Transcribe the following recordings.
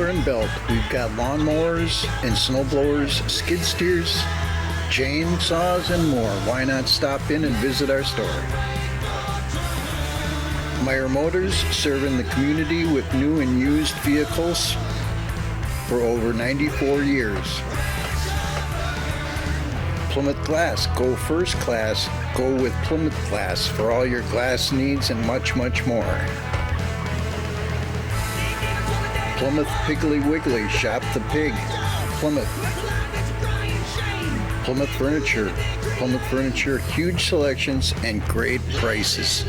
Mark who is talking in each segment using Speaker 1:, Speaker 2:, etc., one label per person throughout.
Speaker 1: trailer and belt. We've got lawnmowers and snowblowers, skid steers, chainsaws, and more. Why not stop in and visit our store? Meyer Motors, serving the community with new and used vehicles for over 94 years. Plymouth Glass, go first class, go with Plymouth Glass for all your glass needs and much, much more. Plymouth Piggly Wiggly, shop the pig. Plymouth. Plymouth Furniture. Plymouth Furniture, huge selections and great prices.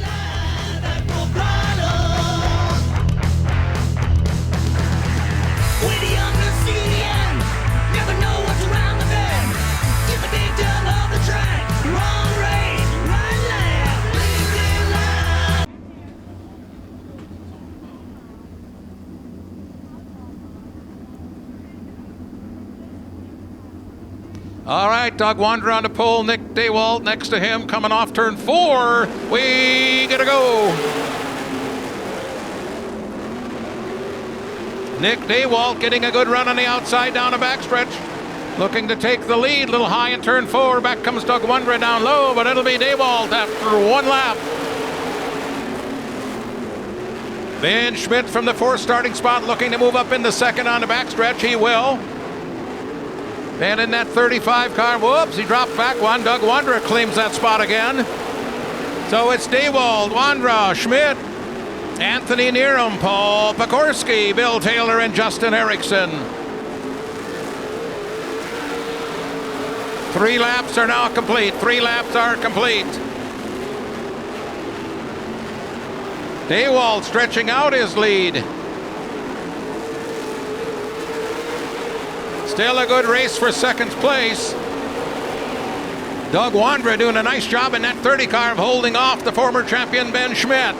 Speaker 2: All right, Doug Wanderer on the pole. Nick Daywalt next to him, coming off turn 4. We gotta go. Nick Daywalt getting a good run on the outside down the backstretch. Looking to take the lead. Little high in turn 4. Back comes Doug Wanderer down low, but it'll be Daywalt after one lap. Ben Schmidt from the 4th starting spot looking to move up into second on the backstretch. He will. And in that 35 car, whoops, he dropped back one. Doug Wanderer claims that spot again. So it's Daywalt, Wanderer, Schmidt, Anthony Neerum, Paul Pekorski, Bill Taylor, and Justin Erickson. 3 laps are now complete. 3 laps are complete. Daywalt stretching out his lead. Still a good race for second place. Doug Wanderer doing a nice job in that 30 car of holding off the former champion Ben Schmidt.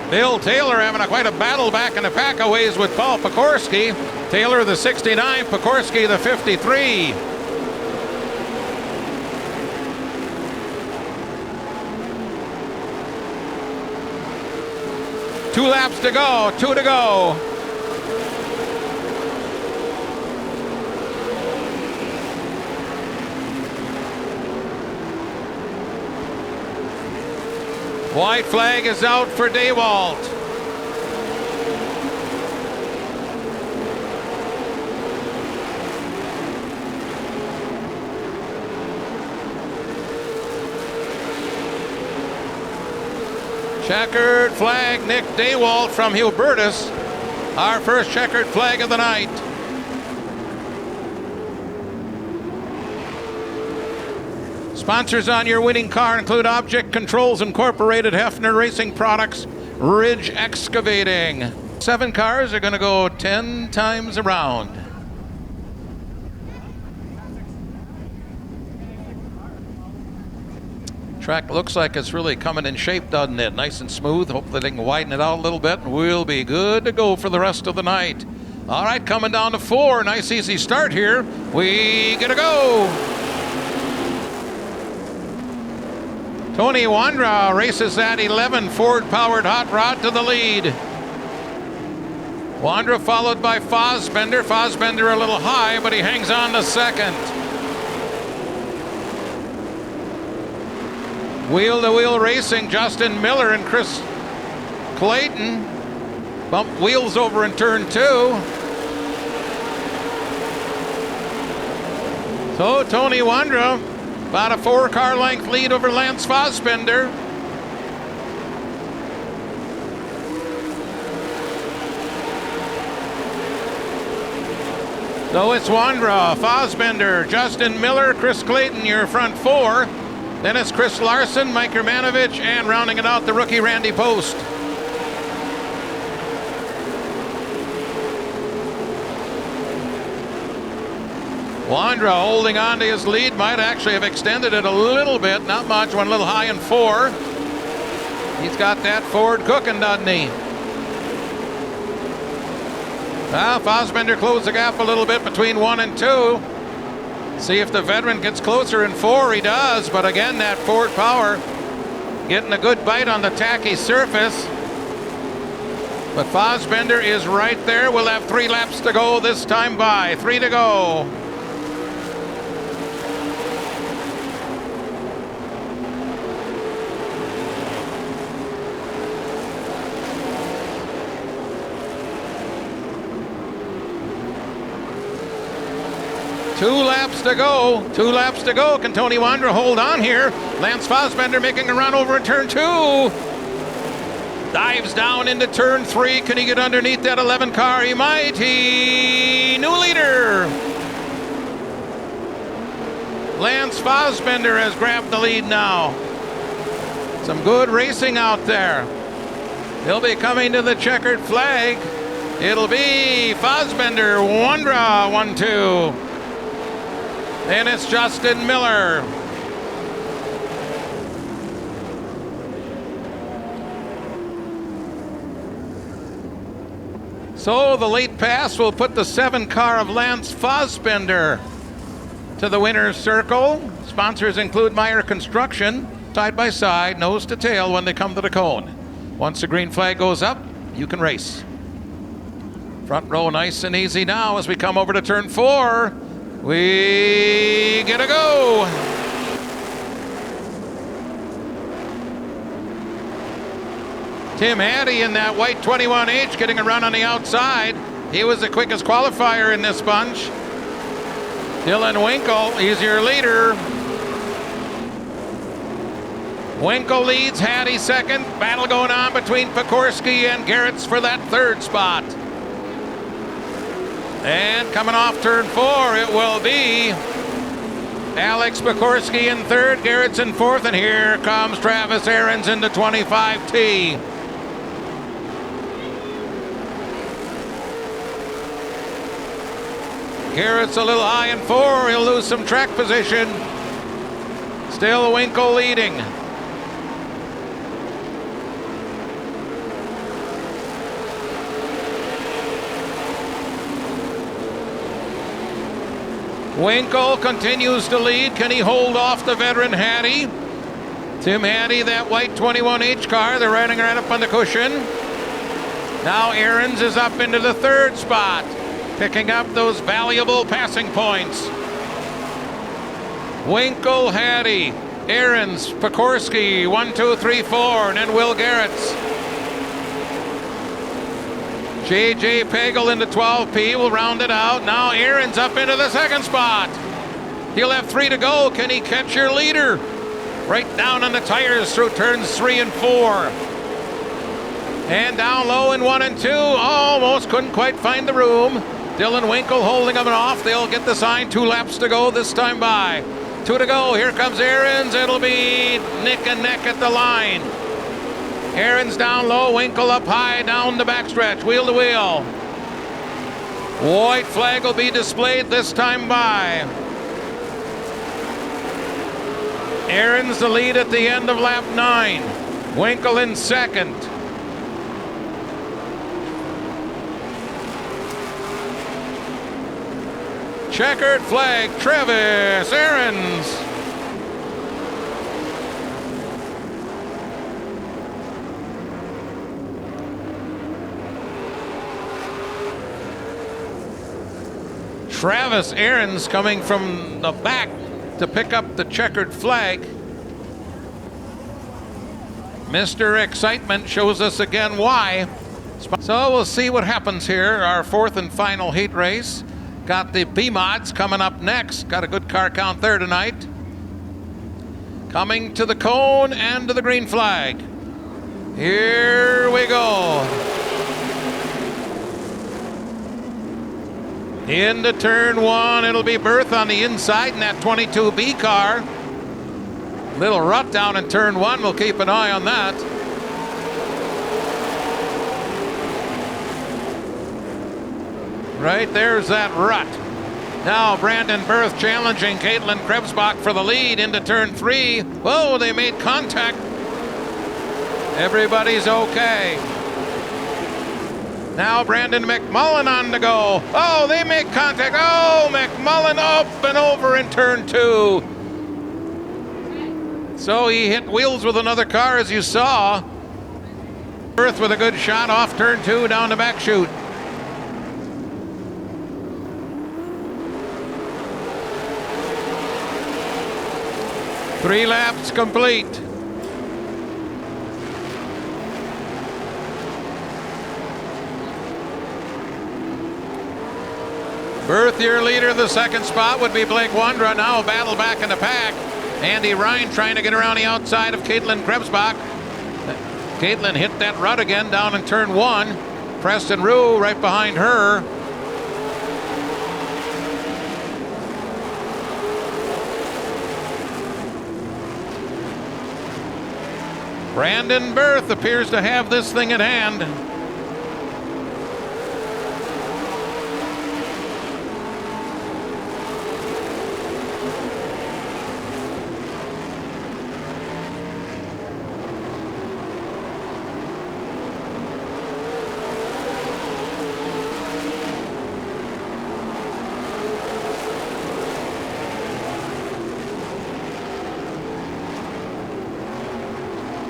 Speaker 2: Bill Taylor having quite a battle back in the pack a ways with Paul Pekorski. Taylor the 69, Pekorski the 53. Two laps to go, 2 to go. White flag is out for Daywalt. Checkered flag, Nick Daywalt from Hubertus. Our first checkered flag of the night. Sponsors on your winning car include Object Controls Incorporated, Hefner Racing Products, Ridge Excavating. 7 cars are going to go 10 times around. Track looks like it's really coming in shape, doesn't it? Nice and smooth. Hopefully they can widen it out a little bit and we'll be good to go for the rest of the night. All right, coming down to 4. Nice easy start here. We gotta go. Tony Wanderer races at 11, Ford-powered hot rod to the lead. Wanderer followed by Fosbender. Fosbender a little high, but he hangs on to second. Wheel-to-wheel racing, Justin Miller and Chris Clayton bumped wheels over in turn 2. So Tony Wanderer about a 4-car length lead over Lance Fosbender. So it's Wanderer, Fosbender, Justin Miller, Chris Clayton, your front 4. Then it's Chris Larson, Mike Hermanovich, and rounding it out, the rookie Randy Post. Wandra holding on to his lead, might actually have extended it a little bit, not much, went a little high in 4. He's got that Ford cooking, doesn't he? Well, Fassbender closed the gap a little bit between 1 and 2. See if the veteran gets closer in 4. He does, but again, that Ford power getting a good bite on the tacky surface. But Fassbender is right there. We'll have 3 laps to go this time by. 3 to go. Two laps to go. 2 laps to go. Can Tony Wandra hold on here? Lance Fassbender making a run over in turn 2. Dives down into turn 3. Can he get underneath that 11 car? He might. New leader. Lance Fassbender has grabbed the lead now. Some good racing out there. He'll be coming to the checkered flag. It'll be Fassbender, Wandra, 1-2. And it's Justin Miller. So the late pass will put the 7 car of Lance Fassbender to the winner's circle. Sponsors include Meyer Construction, side by side, nose to tail when they come to the cone. Once the green flag goes up, you can race. Front row nice and easy now as we come over to turn 4. We get a go. Tim Addy in that white 21H getting a run on the outside. He was the quickest qualifier in this bunch. Dylan Winkle, he's your leader. Winkle leads, Hattie second. Battle going on between Pekorski and Garrett's for that 3rd spot. And coming off turn 4, it will be Alex Pekorski in 3rd, Garrett's in 4th, and here comes Travis Ahrens into 25T. Garrett's a little high in 4, he'll lose some track position. Still Winkle leading. Winkle continues to lead. Can he hold off the veteran Hattie? Tim Hattie, that white 21H car, they're riding right up on the cushion. Now Ahrens is up into the 3rd spot, picking up those valuable passing points. Winkle, Hattie, Ahrens, Pekorski, 1, 2, 3, 4, and then Will Garrett's. J.J. Pagel into 12P will round it out. Now Ahrens up into the 2nd spot. He'll have 3 to go. Can he catch your leader? Right down on the tires through turns 3 and 4. And down low in 1 and 2. Almost couldn't quite find the room. Dylan Winkle holding them off. They'll get the sign. 2 laps to go this time by. 2 to go. Here comes Ahrens. It'll be neck and neck at the line. Ahrens down low, Winkle up high, down the backstretch, wheel to wheel. White flag will be displayed this time by. Ahrens the lead at the end of lap 9. Winkle in 2nd. Checkered flag, Travis Ahrens. Travis Ahrens coming from the back to pick up the checkered flag. Mr. Excitement shows us again why. So we'll see what happens here. Our 4th and final heat race. Got the B-Mods coming up next. Got a good car count there tonight. Coming to the cone and to the green flag. Here we go. Into turn 1, it'll be Berth on the inside in that 22B car. Little rut down in turn 1, we'll keep an eye on that. Right there's that rut. Now Brandon Berth challenging Caitlin Krebsbach for the lead into turn 3. Whoa, they made contact. Everybody's okay. Now Brandon McMullen on the go. Oh, they make contact. Oh, McMullen up and over in turn 2. So he hit wheels with another car, as you saw. Berth with a good shot off turn 2 down the back chute. Three laps complete. Berth, your leader. The second spot would be Blake Wondra. Now a battle back in the pack. Andy Ryan trying to get around the outside of Caitlin Krebsbach. Caitlin hit that rut again down in turn 1. Preston Rue right behind her. Brandon Berth appears to have this thing at hand.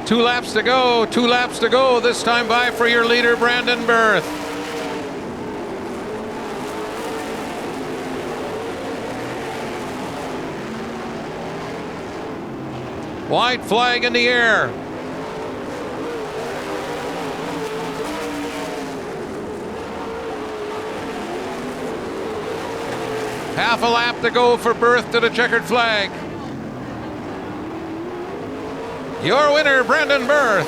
Speaker 2: Two laps to go, 2 laps to go. This time by for your leader, Brandon Berth. White flag in the air. Half a lap to go for Berth to the checkered flag. Your winner, Brandon Berth.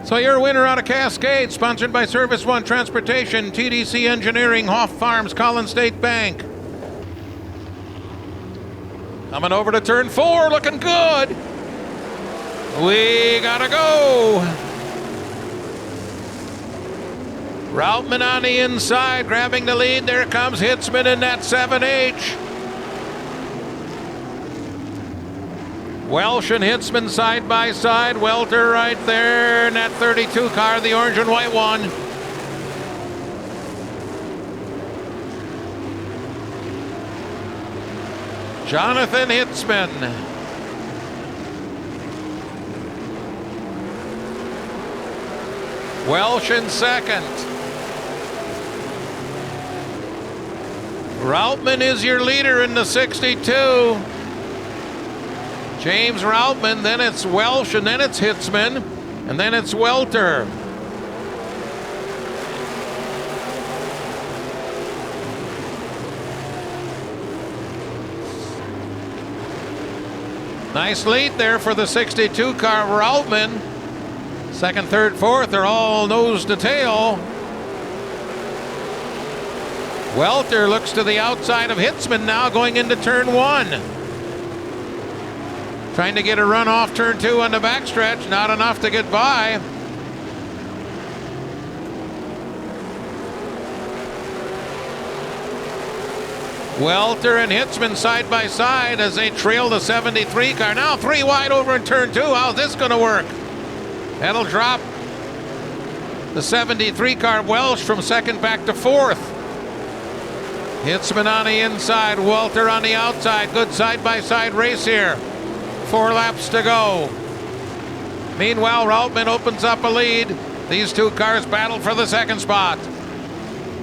Speaker 2: So your winner out of Cascade, sponsored by Service One Transportation, TDC Engineering, Hoff Farms, Collins State Bank. Coming over to turn 4, looking good. We gotta go. Routman on the inside, grabbing the lead. There comes Hitzman in that 7H. Welsh and Hitzman side by side. Welter right there in that 32 car, the orange and white one. Jonathan Hitzman. Welsh in second. Routman is your leader in the 62. James Routman, then it's Welsh, and then it's Hitzman, and then it's Welter. Nice lead there for the 62 car, Routman. Second, third, fourth are all nose to tail. Welter looks to the outside of Hitzman now going into turn 1. Trying to get a run off turn 2 on the backstretch, not enough to get by. Welter and Hitzman side by side as they trail the 73 car. Now 3 wide over in turn 2. How's this going to work? That'll drop the 73 car Welsh from second back to 4th. Hitzman on the inside, Welter on the outside. Good side-by-side race here. 4 laps to go. Meanwhile, Routman opens up a lead. These 2 cars battle for the second spot.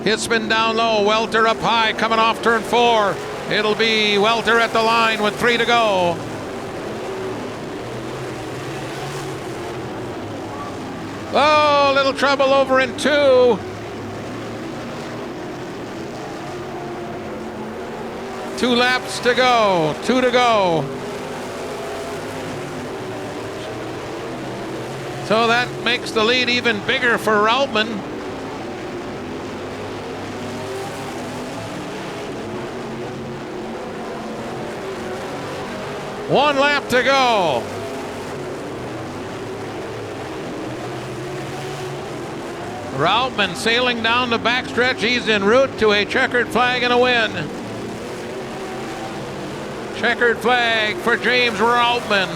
Speaker 2: Hitzman down low, Welter up high, coming off turn 4. It'll be Welter at the line with 3 to go. Oh, little trouble over in 2. Two laps to go, 2 to go. So that makes the lead even bigger for Routman. 1 lap to go. Routman sailing down the backstretch. He's en route to a checkered flag and a win. Checkered flag for James Routman,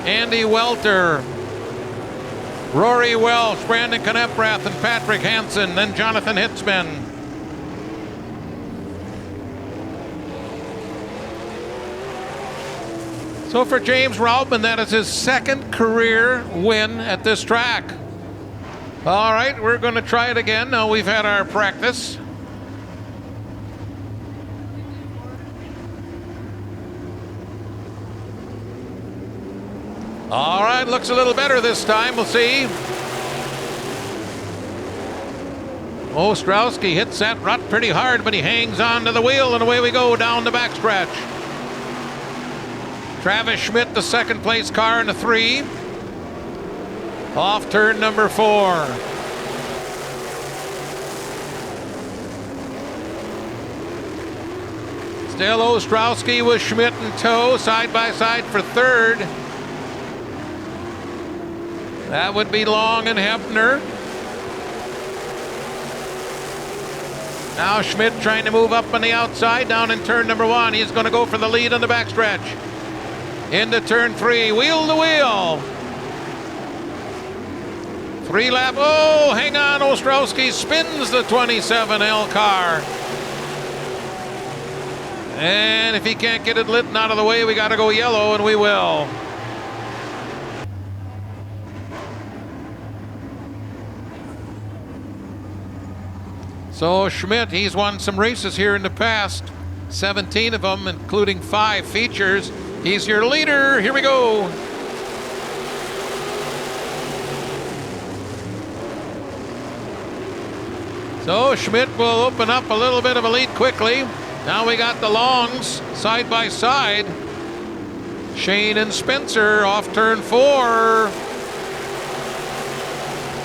Speaker 2: Andy Welter, Rory Welch, Brandon Kneprath, and Patrick Hansen, then Jonathan Hitzman. So for James Routman, that is his 2nd career win at this track. All right, we're going to try it again. Now we've had our practice. All right, looks a little better this time. We'll see. Ostrowski hits that rut pretty hard, but he hangs on to the wheel, and away we go down the backstretch. Travis Schmidt, the 2nd place car in the 3. Off turn number 4. Still Ostrowski with Schmidt in tow, side by side for 3rd. That would be Long and Hepner. Now Schmidt trying to move up on the outside down in turn number 1. He's going to go for the lead on the backstretch. Into turn 3, wheel to wheel. 3 lap. Oh, hang on. Ostrowski spins the 27L car. And if he can't get it lit and out of the way, we got to go yellow, and we will. So Schmidt, he's won some races here in the past, 17 of them, including 5 features. He's your leader. Here we go. So Schmidt will open up a little bit of a lead quickly. Now we got the Longs side by side. Shane and Spencer off turn 4.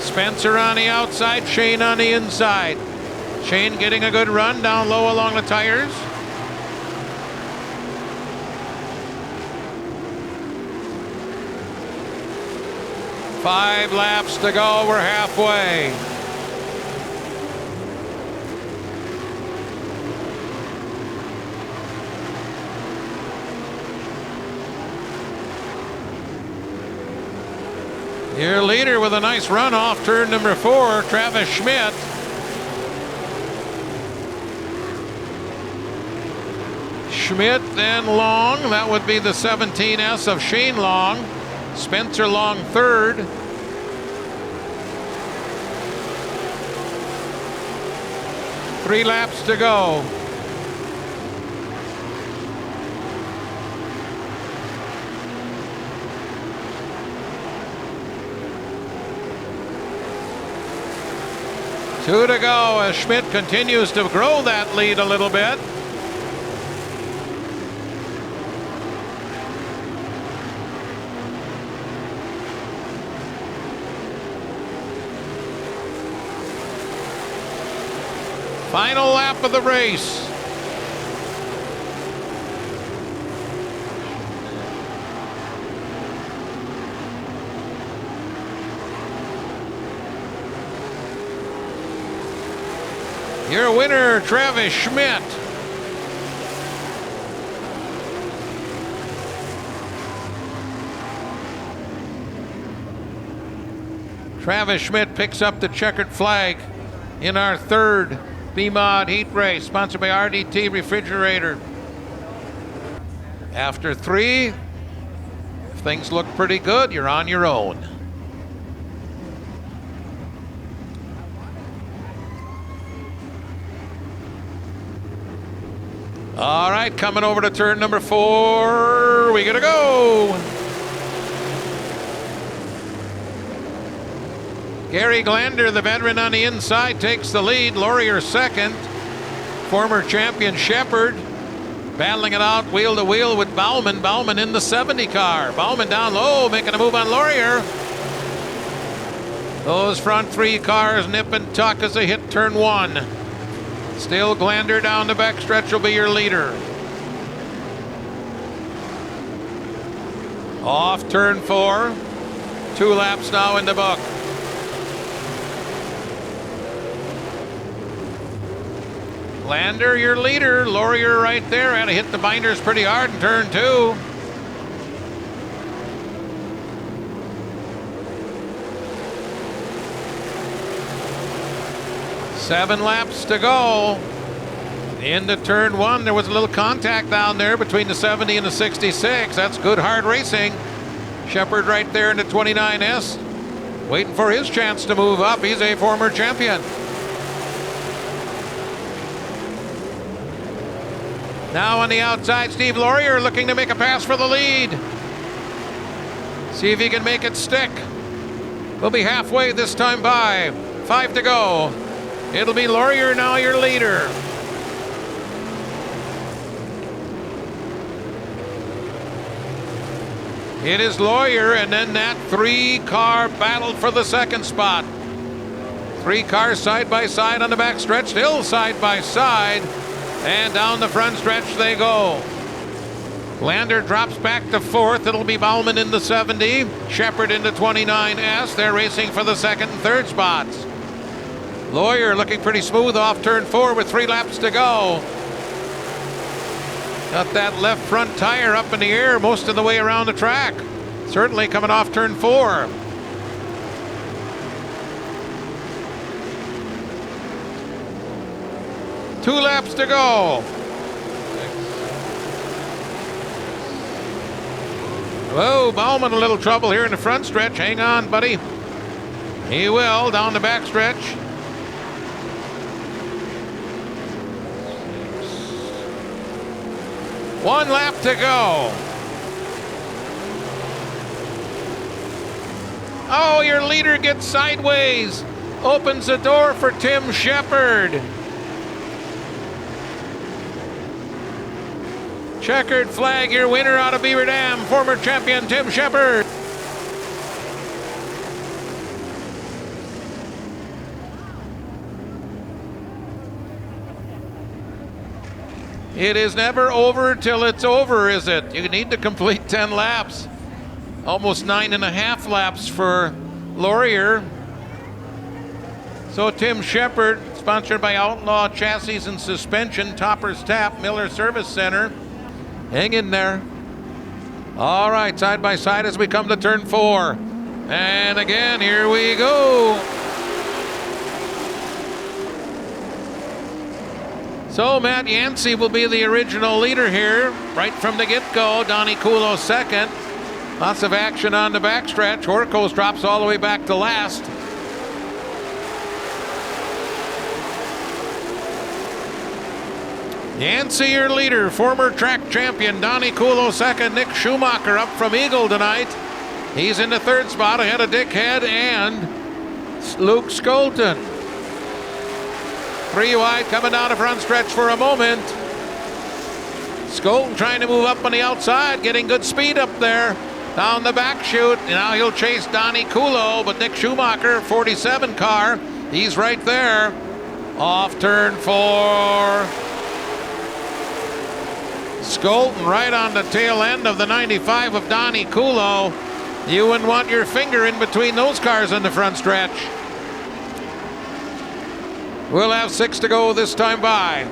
Speaker 2: Spencer on the outside, Shane on the inside. Shane getting a good run down low along the tires. Five laps to go, we're halfway. Your leader with a nice run off turn number 4, Travis Schmidt. Schmidt, then Long. That would be the 17S of Shane Long. Spencer Long 3rd. Three laps to go. Two to go as Schmidt continues to grow that lead a little bit. Final lap of the race. Your winner, Travis Schmidt. Travis Schmidt picks up the checkered flag in our third B-Mod heat race, sponsored by RDT Refrigerator. After three, if things look pretty good, you're on your own. All right, coming over to turn number 4, we gotta go. Gary Glander, the veteran on the inside, takes the lead. Laurier second. Former champion Shepard battling it out wheel to wheel with Bauman. Bauman in the 70 car. Bauman down low, making a move on Laurier. Those front three cars nip and tuck as they hit turn 1. Still Glander down the backstretch will be your leader. Off turn 4. 2 laps now in the book. Lander, your leader. Laurier right there. Had to hit the binders pretty hard in turn 2. Seven laps to go. Into turn 1, there was a little contact down there between the 70 and the 66. That's good hard racing. Shepard right there in the 29S, waiting for his chance to move up. He's a former champion. Now on the outside, Steve Laurier looking to make a pass for the lead. See if he can make it stick. We'll be halfway this time by. 5 to go. It'll be Laurier now, your leader. It is Laurier, and then that 3-car battle for the second spot. 3 cars side by side on the back stretch, still side by side, and down the front stretch they go. Lander drops back to 4th. It'll be Bauman in the 70, Shepard in the 29S. They're racing for the 2nd and 3rd spots. Laurier looking pretty smooth off turn 4 with 3 laps to go. Got that left front tire up in the air most of the way around the track. Certainly coming off turn 4. Two laps to go. Whoa, Bauman a little trouble here in the front stretch. Hang on, buddy. He will down the back stretch. One lap to go. Oh, your leader gets sideways. Opens the door for Tim Shepard. Checkered flag, your winner out of Beaver Dam, former champion Tim Shepard. It is never over till it's over, is it? You need to complete 10 laps. Almost 9.5 laps for Laurier. So Tim Shepard, sponsored by Outlaw Chassis and Suspension, Topper's Tap, Miller Service Center. Hang in there. All right, side by side as we come to turn 4. And again, here we go. So Matt Yancey will be the original leader here, right from the get-go. Donnie Kulo second. Lots of action on the backstretch. Horkos drops all the way back to last. Yancey, your leader, former track champion. Donnie Kulo second. Nick Schumacher up from Eagle tonight. He's in the 3rd spot ahead of Dick Head and Luke Skolton. 3 wide coming down the front stretch for a moment. Skolton trying to move up on the outside, getting good speed up there. Down the back chute. Now he'll chase Donnie Kulo, but Nick Schumacher, 47 car, he's right there. Off turn 4. Skolton right on the tail end of the 95 of Donnie Kulo. You wouldn't want your finger in between those cars in the front stretch. We'll have 6 to go this time by.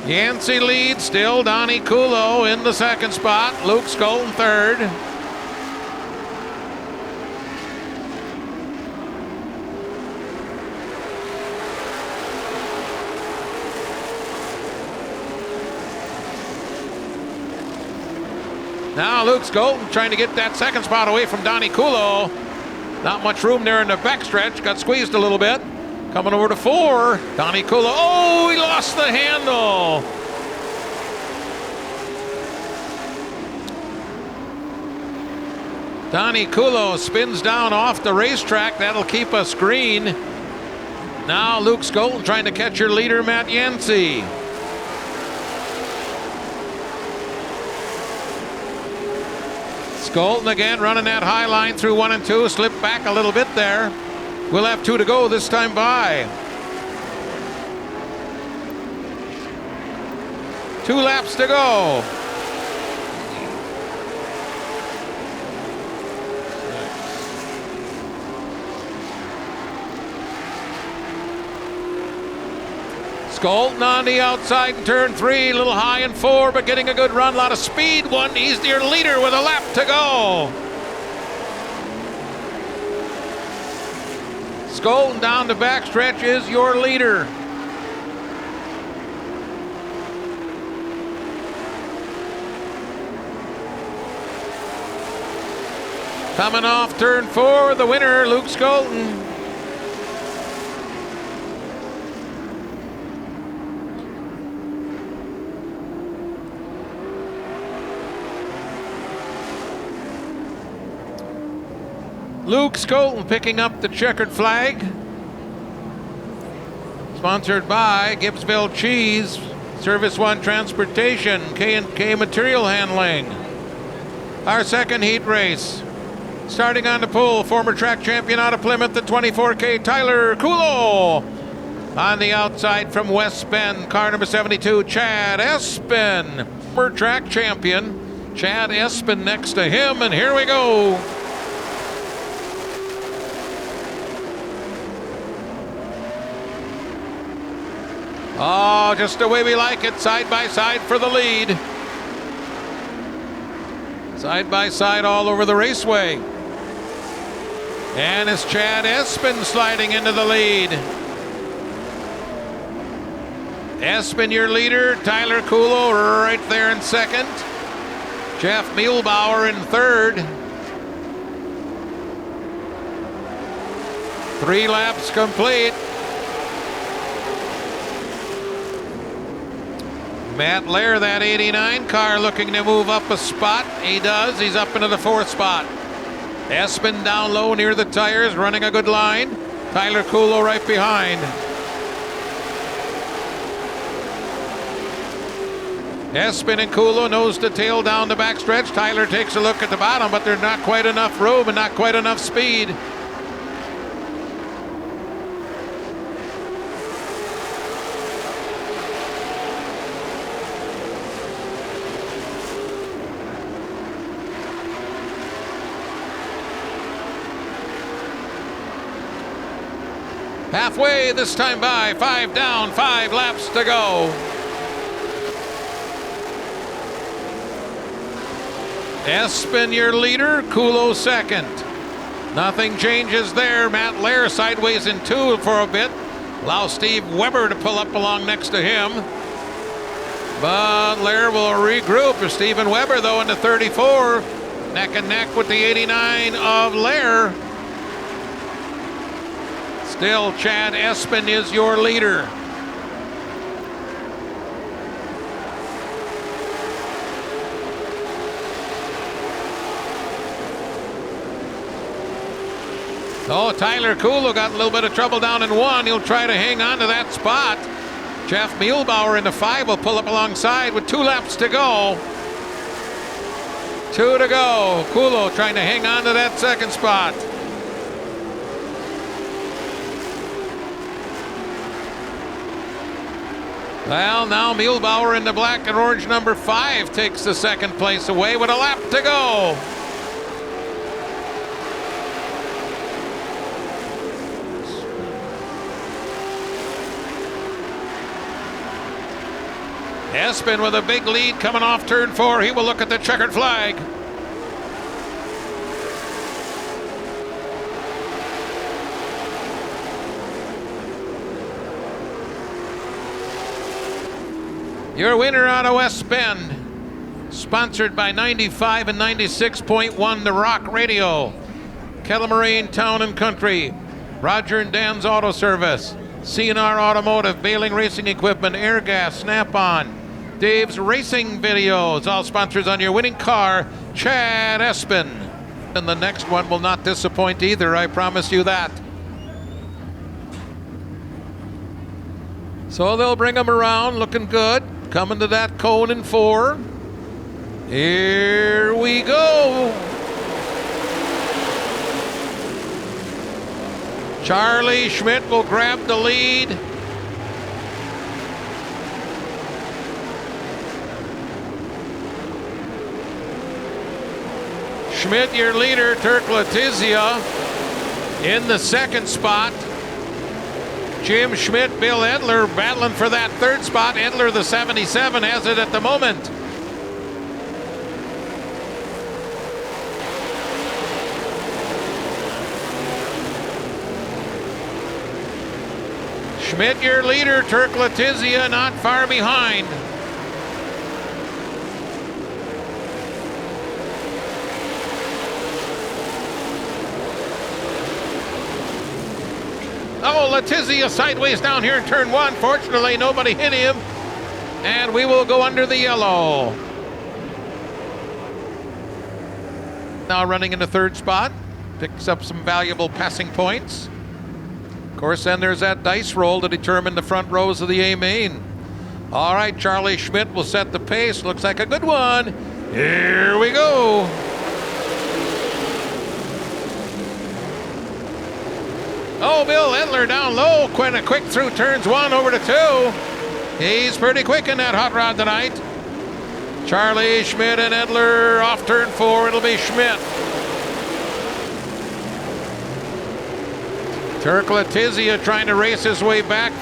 Speaker 2: Yancey leads, still Donnie Kulo in the 2nd spot. Luke Skolton 3rd. Now Luke Skolton trying to get that 2nd spot away from Donnie Kulo. Not much room there in the backstretch. Got squeezed a little bit. Coming over to 4. Donnie Kulo. Oh, he lost the handle. Donnie Kulo spins down off the racetrack. That'll keep us green. Now Luke Skolton trying to catch your leader, Matt Yancey. Skolton again running that high line through 1 and 2. Slipped back a little bit there. We'll have 2 to go this time by. 2 laps to go. Skolton on the outside in turn 3, a little high in 4, but getting a good run, a lot of speed. He's your leader with a lap to go. Skolton down the backstretch is your leader. Coming off turn 4, the winner, Luke Skolton. Luke Skolton picking up the checkered flag. Sponsored by Gibbsville Cheese, Service One Transportation, K&K Material Handling. Our second heat race. Starting on the pole, former track champion out of Plymouth, the 24K, Tyler Kulo. On the outside from West Bend, car number 72, Chad Espin. Former track champion, Chad Espin next to him, and here we go. Oh, just the way we like it, side by side for the lead. Side by side all over the raceway. And it's Chad Espin sliding into the lead. Espin, your leader. Tyler Kulo right there in second. Jeff Muehlbauer in third. 3 laps complete. Matt Lair, that 89 car, looking to move up a spot. He does. He's up into the 4th spot. Espin down low near the tires, running a good line. Tyler Kulo right behind. Espin and Kulo nose to tail down the backstretch. Tyler takes a look at the bottom, but there's not quite enough room and not quite enough speed. Halfway this time by, 5 down, 5 laps to go. Espin, your leader, Kulo second. Nothing changes there. Matt Lair sideways in 2 for a bit. Allow Steve Weber to pull up along next to him. But Lair will regroup. Stephen Weber, though, in the 34. Neck and neck with the 89 of Lair. Still, Chad Espin is your leader. Oh, Tyler Kulo got a little bit of trouble down in 1. He'll try to hang on to that spot. Jeff Muehlbauer in the 5 will pull up alongside with 2 laps to go. 2 to go. Kulo trying to hang on to that second spot. Well, now Muehlbauer in the black and orange number 5 takes the second place away with a lap to go. Espin with a big lead coming off turn 4. He will look at the checkered flag. Your winner out of West Bend, sponsored by 95 and 96.1 The Rock Radio, Kelly Town and Country, Roger and Dan's Auto Service, CNR Automotive, Baling Racing Equipment, Airgas, Snap-on, Dave's Racing Videos, all sponsors on your winning car, Chad Espin. And the next one will not disappoint either, I promise you that. So they'll bring him around looking good. Coming to that cone in 4. Here we go. Charlie Schmidt will grab the lead. Schmidt, your leader. Turk Letizia in the second spot. Jim Schmidt, Bill Edler battling for that third spot. Edler, the 77, has it at the moment. Schmidt, your leader. Turk Letizia not far behind. Oh, Letizia sideways down here in turn one. Fortunately, nobody hit him. And we will go under the yellow. Now running in the third spot. Picks up some valuable passing points. Of course, then there's that dice roll to determine the front rows of the A main. All right, Charlie Schmidt will set the pace. Looks like a good one. Here we go. Oh, Bill Edler down low. Quite a quick through turns one over to two. He's pretty quick in that hot rod tonight. Charlie Schmidt and Edler off turn four. It'll be Schmidt. Turk Letizia trying to race his way back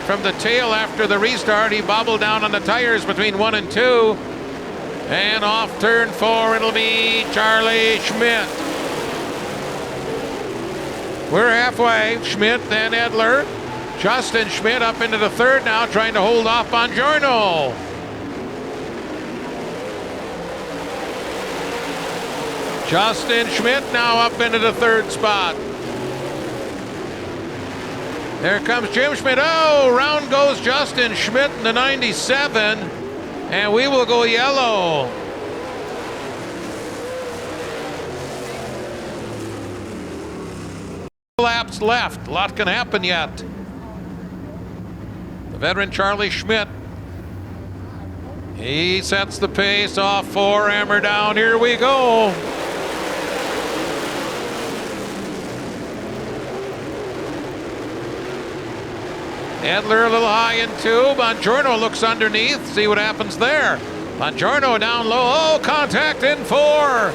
Speaker 2: from the tail after the restart. He bobbled down on the tires between one and two. And off turn four, it'll be Charlie Schmidt. We're halfway. Schmidt, then Edler. Justin Schmidt up into the third now, trying to hold off Bongiorno. Justin Schmidt now up into the third spot. There comes Jim Schmidt. Oh, round goes Justin Schmidt in the 97. And we will go yellow. Laps left. A lot can happen yet. The veteran Charlie Schmidt. He sets the pace off four, hammer down. Here we go. Edler a little high in two. Bongiorno looks underneath. See what happens there. Bongiorno down low. Oh, contact in four.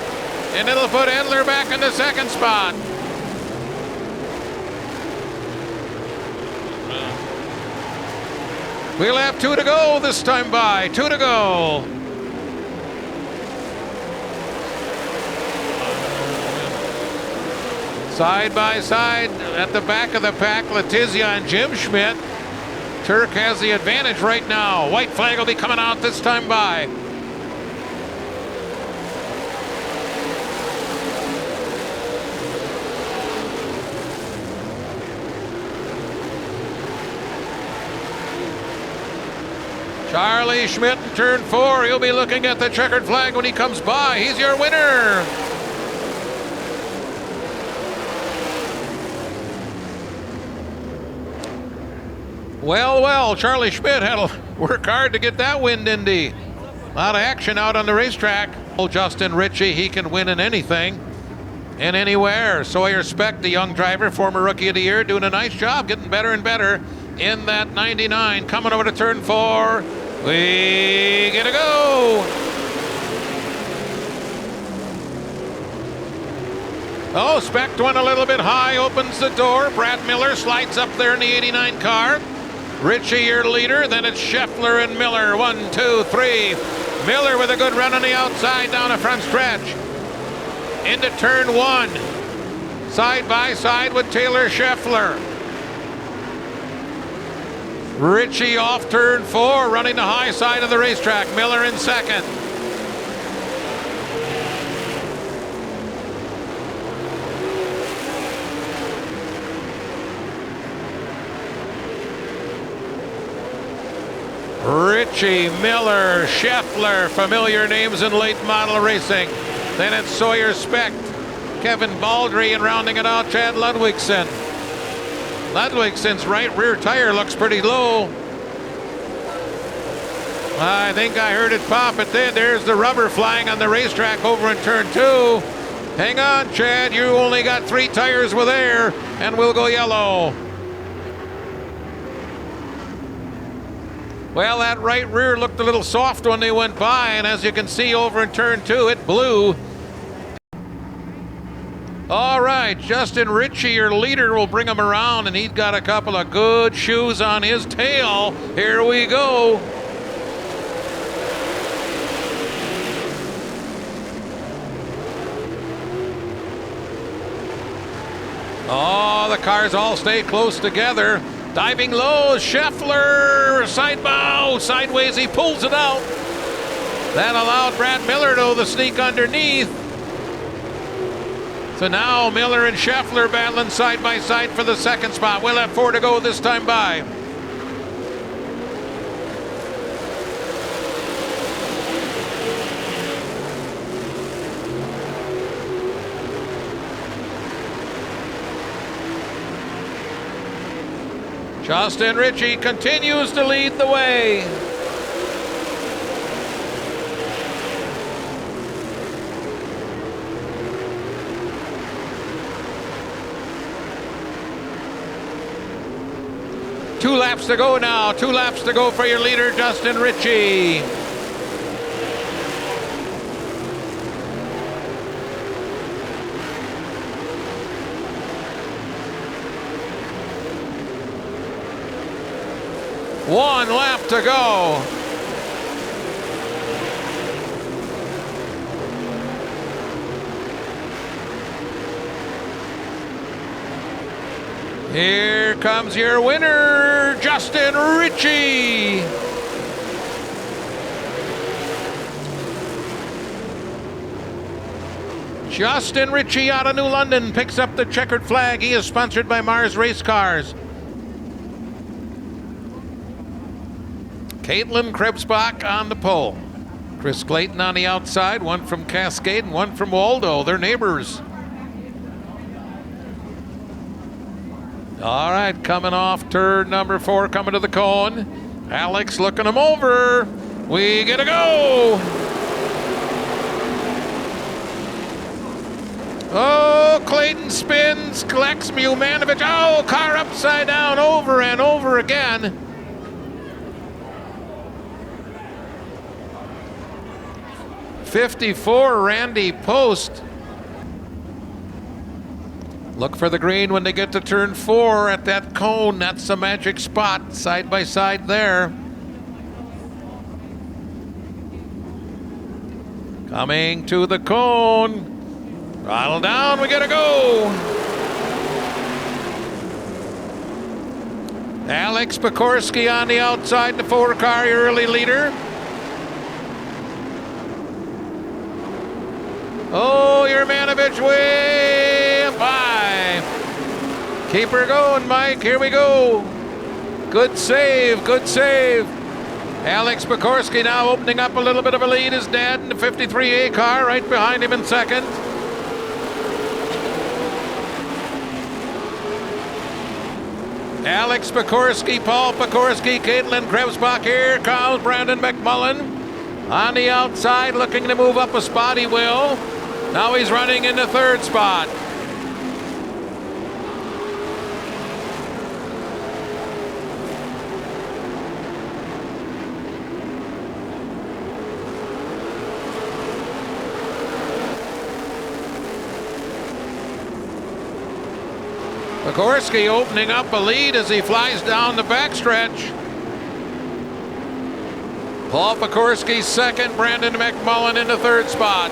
Speaker 2: And it'll put Edler back in the second spot. We'll have two to go this time by. Two to go. Side by side at the back of the pack, Letizia and Jim Schmidt. Turk has the advantage right now. White flag will be coming out this time by. Charlie Schmidt in turn four. He'll be looking at the checkered flag when he comes by. He's your winner. Well, well, Charlie Schmidt had to work hard to get that win, Indy. A lot of action out on the racetrack. Oh, Justin Ritchie, he can win in anything and anywhere. Sawyer Speck, the young driver, former Rookie of the Year, doing a nice job, getting better and better in that 99. Coming over to turn four. We get a go. Oh, Speck went a little bit high, opens the door. Brad Miller slides up there in the 89 car. Ritchie, your leader. Then it's Scheffler and Miller. 1, 2, 3. Miller with a good run on the outside down the front stretch. Into turn one. Side by side with Taylor Scheffler. Ritchie off turn four, running the high side of the racetrack. Miller in second. Ritchie, Miller, Scheffler, familiar names in late model racing. Then it's Sawyer Speck, Kevin Baldry, and rounding it out, Chad Ludwigsen. Ludwigsen's right rear tire looks pretty low. I think I heard it pop. It did. There's the rubber flying on the racetrack over in turn two. Hang on, Chad. You only got 3 tires with air, and we'll go yellow. Well, that right rear looked a little soft when they went by, and as you can see over in turn two, it blew. All right, Justin Ritchie, your leader, will bring him around, and he's got a couple of good shoes on his tail. Here we go. Oh, the cars all stay close together. Diving low, Scheffler, side bow, sideways, he pulls it out. That allowed Brad Miller to sneak underneath. So now Miller and Scheffler battling side by side for the second spot. We'll have 4 to go this time by. Justin Ritchie continues to lead the way. Two laps to go now. 2 laps to go for your leader, Justin Ritchie. One lap to go. Here comes your winner, Justin Ritchie. Justin Ritchie out of New London picks up the checkered flag. He is sponsored by Mars Race Cars. Caitlin Krebsbach on the pole. Chris Clayton on the outside, one from Cascade and one from Waldo. They're neighbors. All right, coming off turn number 4, coming to the cone. Alex looking him over. We get a go. Oh, Clayton spins, collects Mumanovic. Oh, car upside down over and over again. '54 Randy Post. Look for the green when they get to turn 4 at that cone. That's the magic spot, side by side there. Coming to the cone. Throttle down, we gotta go. Alex Pekorski on the outside, the 4-car early leader. Oh, Mumanovic way up high. Keep her going, Mike. Here we go. Good save, good save. Alex Pekorski now opening up a little bit of a lead. His dad in the 53A car right behind him in second. Alex Pekorski, Paul Pekorski, Caitlin Krebsbach. Here comes Brandon McMullen. On the outside, looking to move up a spot, he will. Now he's running in the 3rd spot. Pekorski opening up a lead as he flies down the backstretch. Paul Pekorski second, Brandon McMullen in the 3rd spot.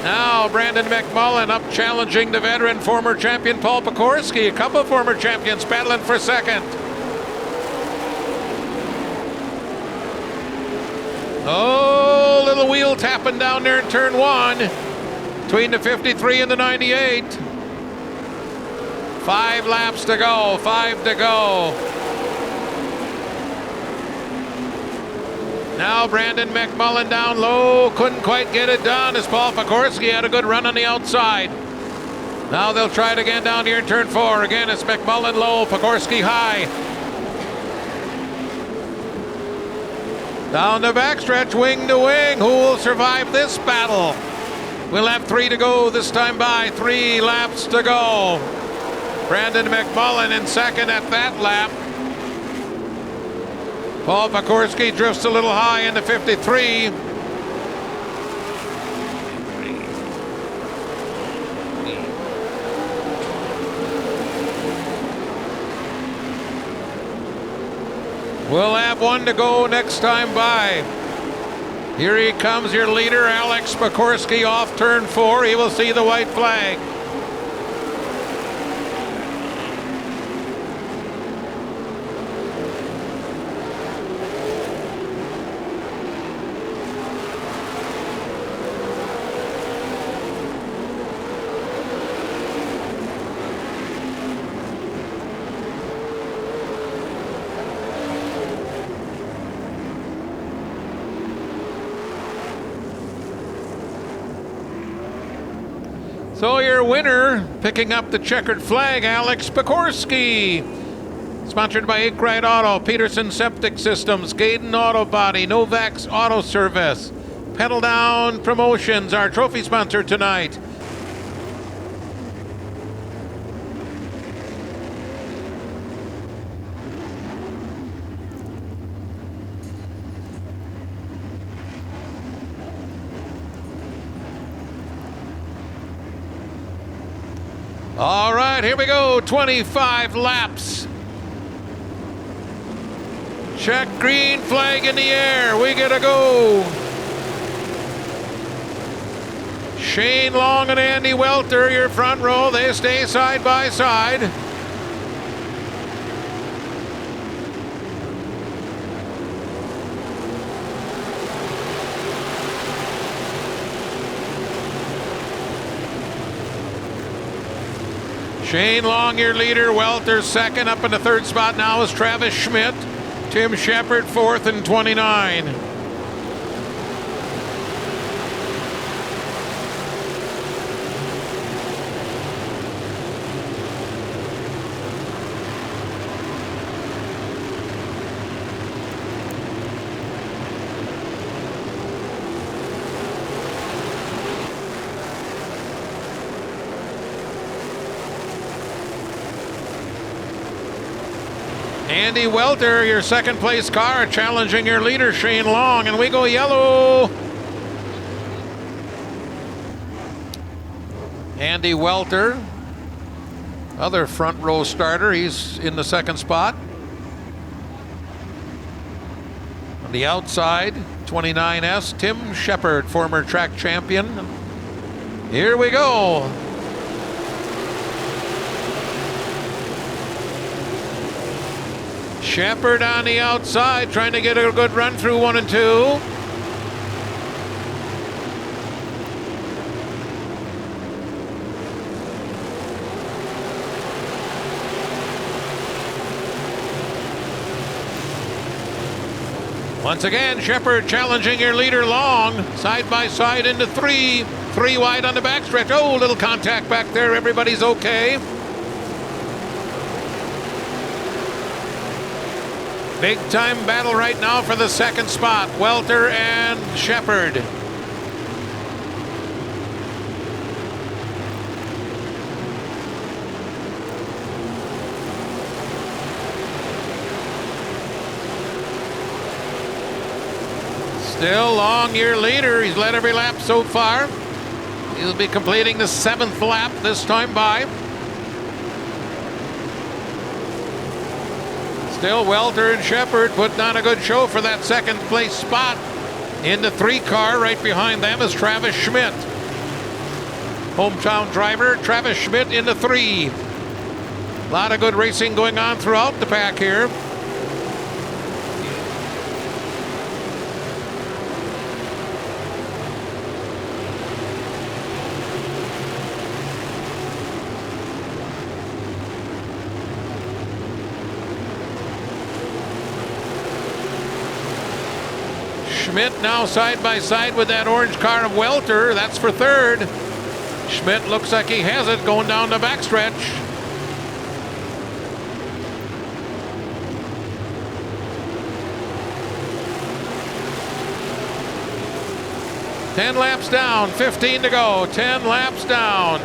Speaker 2: Now Brandon McMullen up challenging the veteran former champion Paul Pekorski. A couple of former champions battling for second. Oh, little wheel tapping down there in turn 1 between the 53 and the 98. 5 laps to go, 5 to go. Now Brandon McMullen down low, couldn't quite get it done as Paul Pekorski had a good run on the outside. Now they'll try it again down here in turn 4. Again, it's McMullen low, Pekorski high. Down the backstretch, wing to wing. Who will survive this battle? We'll have 3 to go this time by. 3 laps to go. Brandon McMullen in second at that lap. Paul Pekorski drifts a little high in the 53. We'll have one to go next time by. Here he comes, your leader, Alex Sikorsky, off turn 4. He will see the white flag. So your winner, picking up the checkered flag, Alex Sikorsky. Sponsored by Akrite Auto, Peterson Septic Systems, Gaydon Auto Body, Novak's Auto Service. Pedal Down Promotions, our trophy sponsor tonight. All right, here we go. 25 laps. Check green flag in the air. We gotta go. Shane Long and Andy Welter, your front row. They stay side by side. Shane Long, your leader. Welter second. Up in the third spot now is Travis Schmidt. Tim Shepard fourth and 29. Andy Welter, your second place car, challenging your leader, Shane Long, and we go yellow. Andy Welter, other front row starter, he's in the second spot. On the outside, 29S, Tim Shepard, former track champion. Here we go. Shepard on the outside, trying to get a good run through 1 and 2. Once again, Shepard challenging your leader Long, side by side into 3. 3 wide on the backstretch. Oh, little contact back there. Everybody's okay. Big time battle right now for the second spot. Welter and Shepard. Still Long, your leader. He's led every lap so far. He'll be completing the 7th lap this time by. Still Welter and Shepard putting on a good show for that second place spot. In the 3 car, right behind them is Travis Schmidt. Hometown driver, Travis Schmidt in the 3. A lot of good racing going on throughout the pack here. Schmidt now side by side with that orange car of Welter. That's for third. Schmidt looks like he has it going down the backstretch. Ten laps down, 15 to go. 10 laps down.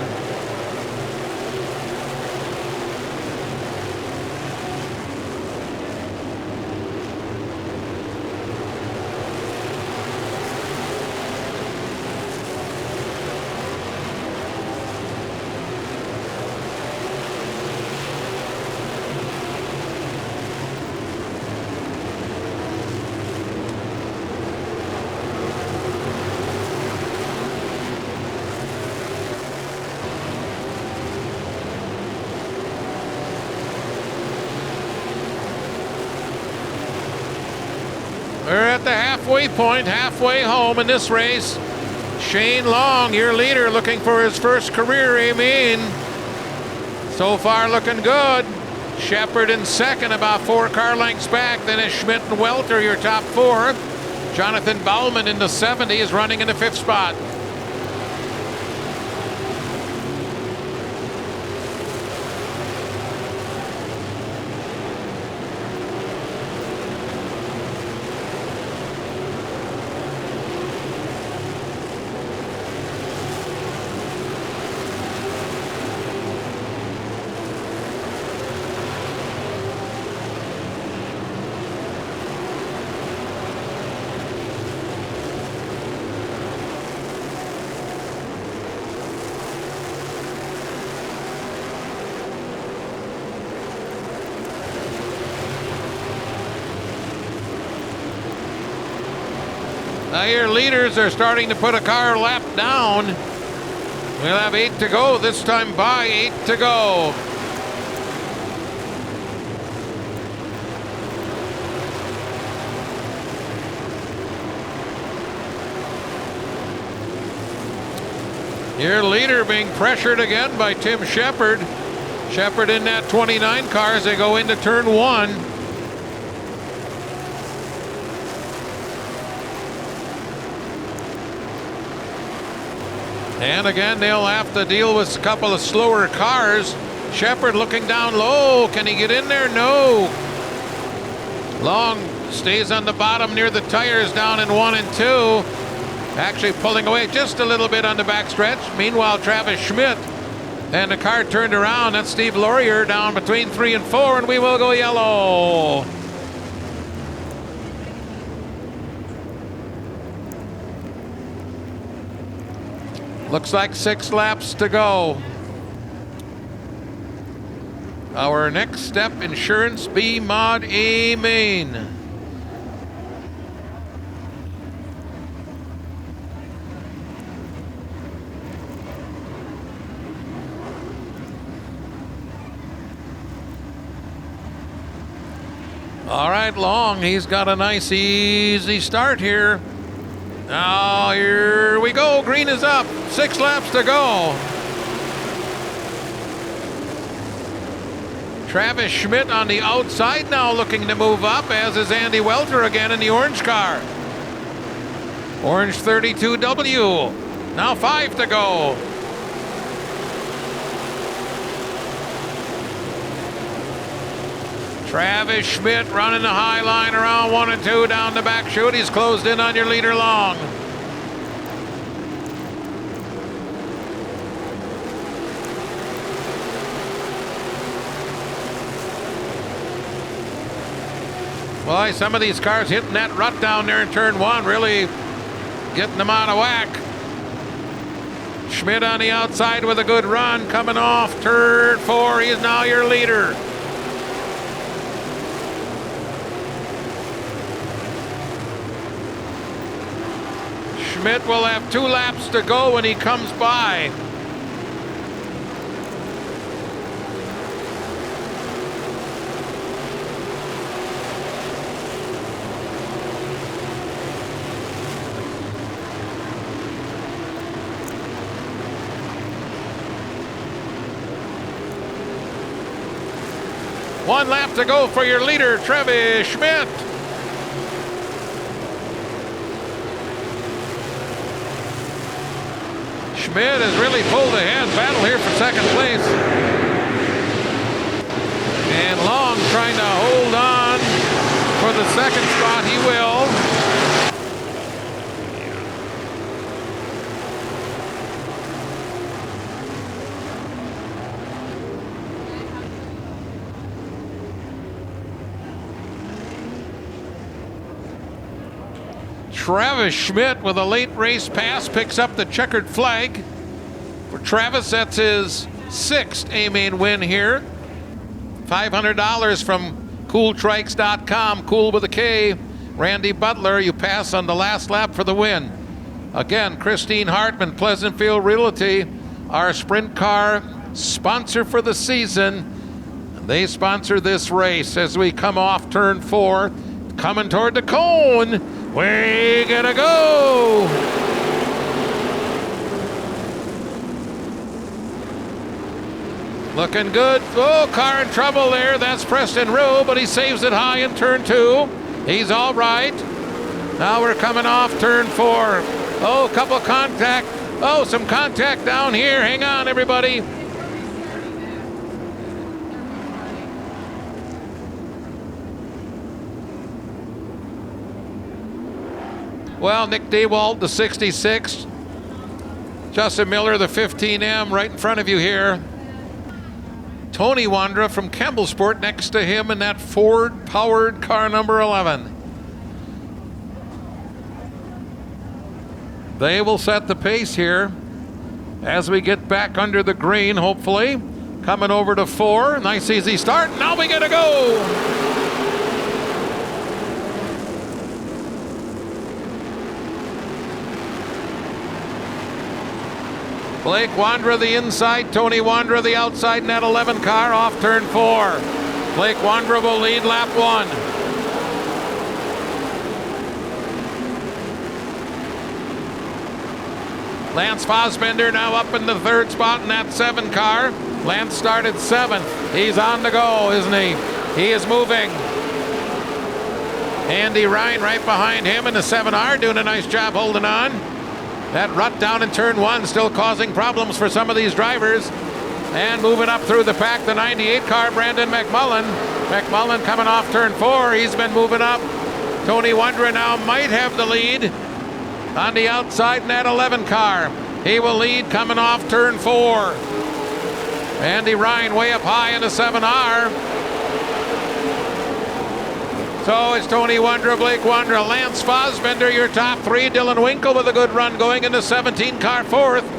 Speaker 2: halfway point, halfway home in this race. Shane Long, your leader, looking for his first career aiming. So far looking good. Shepard in second, about 4 car lengths back. Then is Schmidt and Welter, your top 4. Jonathan Bauman in the 70 is running in the 5th spot. Now your leaders are starting to put a car lap down. We'll have 8 to go this time by 8 to go. Your leader being pressured again by Tim Shepard. Shepard in that 29 car as they go into turn 1. And again, they'll have to deal with a couple of slower cars. Shepard looking down low. Can he get in there? No. Long stays on the bottom near the tires down in 1 and 2. Actually pulling away just a little bit on the backstretch. Meanwhile, Travis Schmidt and the car turned around. That's Steve Laurier down between 3 and 4, and we will go yellow. Looks like 6 laps to go. Our next step, Insurance B Mod A Main. All right, Long, he's got a nice easy start here. Now here we go, green is up, 6 laps to go. Travis Schmidt on the outside now looking to move up, as is Andy Welter again in the orange car. Orange 32W, now 5 to go. Travis Schmidt running the high line around 1 and 2 down the back chute. He's closed in on your leader Long. Boy, some of these cars hitting that rut down there in turn 1, really getting them out of whack. Schmidt on the outside with a good run, coming off turn 4. He is now your leader. Schmidt will have 2 laps to go when he comes by. One lap to go for your leader, Travis Schmidt. Schmidt has really pulled ahead. Battle here for second place. And Long trying to hold on for the second spot. He will. Travis Schmidt with a late race pass picks up the checkered flag. For Travis, that's his 6th A-Main win here. $500 from CoolTrikes.com, cool with a K. Randy Butler, you pass on the last lap for the win. Again, Christine Hartman, Pleasantville Realty, our sprint car sponsor for the season. They sponsor this race as we come off turn 4, coming toward the cone. We gotta go. Looking good. Oh, car in trouble there. That's Preston Rue, but he saves it high in turn 2. He's all right. Now we're coming off turn 4. Oh, couple contact. Oh, some contact down here. Hang on, everybody. Well, Nick Dewald, the 66. Justin Miller, the 15M, right in front of you here. Tony Wandra from Campbellsport next to him in that Ford-powered car number 11. They will set the pace here as we get back under the green, hopefully. Coming over to 4. Nice easy start. Now we gotta go. Blake Wandra the inside, Tony Wandra the outside in that 11 car off turn 4. Blake Wandra will lead lap 1. Lance Fosbender now up in the 3rd spot in that 7 car. Lance started 7th. He's on the go, isn't he? He is moving. Andy Ryan right behind him in the 7R, doing a nice job holding on. That rut down in turn 1 still causing problems for some of these drivers. And moving up through the pack, the 98 car, Brandon McMullen. McMullen coming off turn 4. He's been moving up. Tony Wandra now might have the lead on the outside in that 11 car. He will lead coming off turn 4. Andy Ryan way up high in the 7R. So it's Tony Wandra, Blake Wandra, Lance Fosbender, your top 3. Dylan Winkle with a good run going in the 17 car 4th.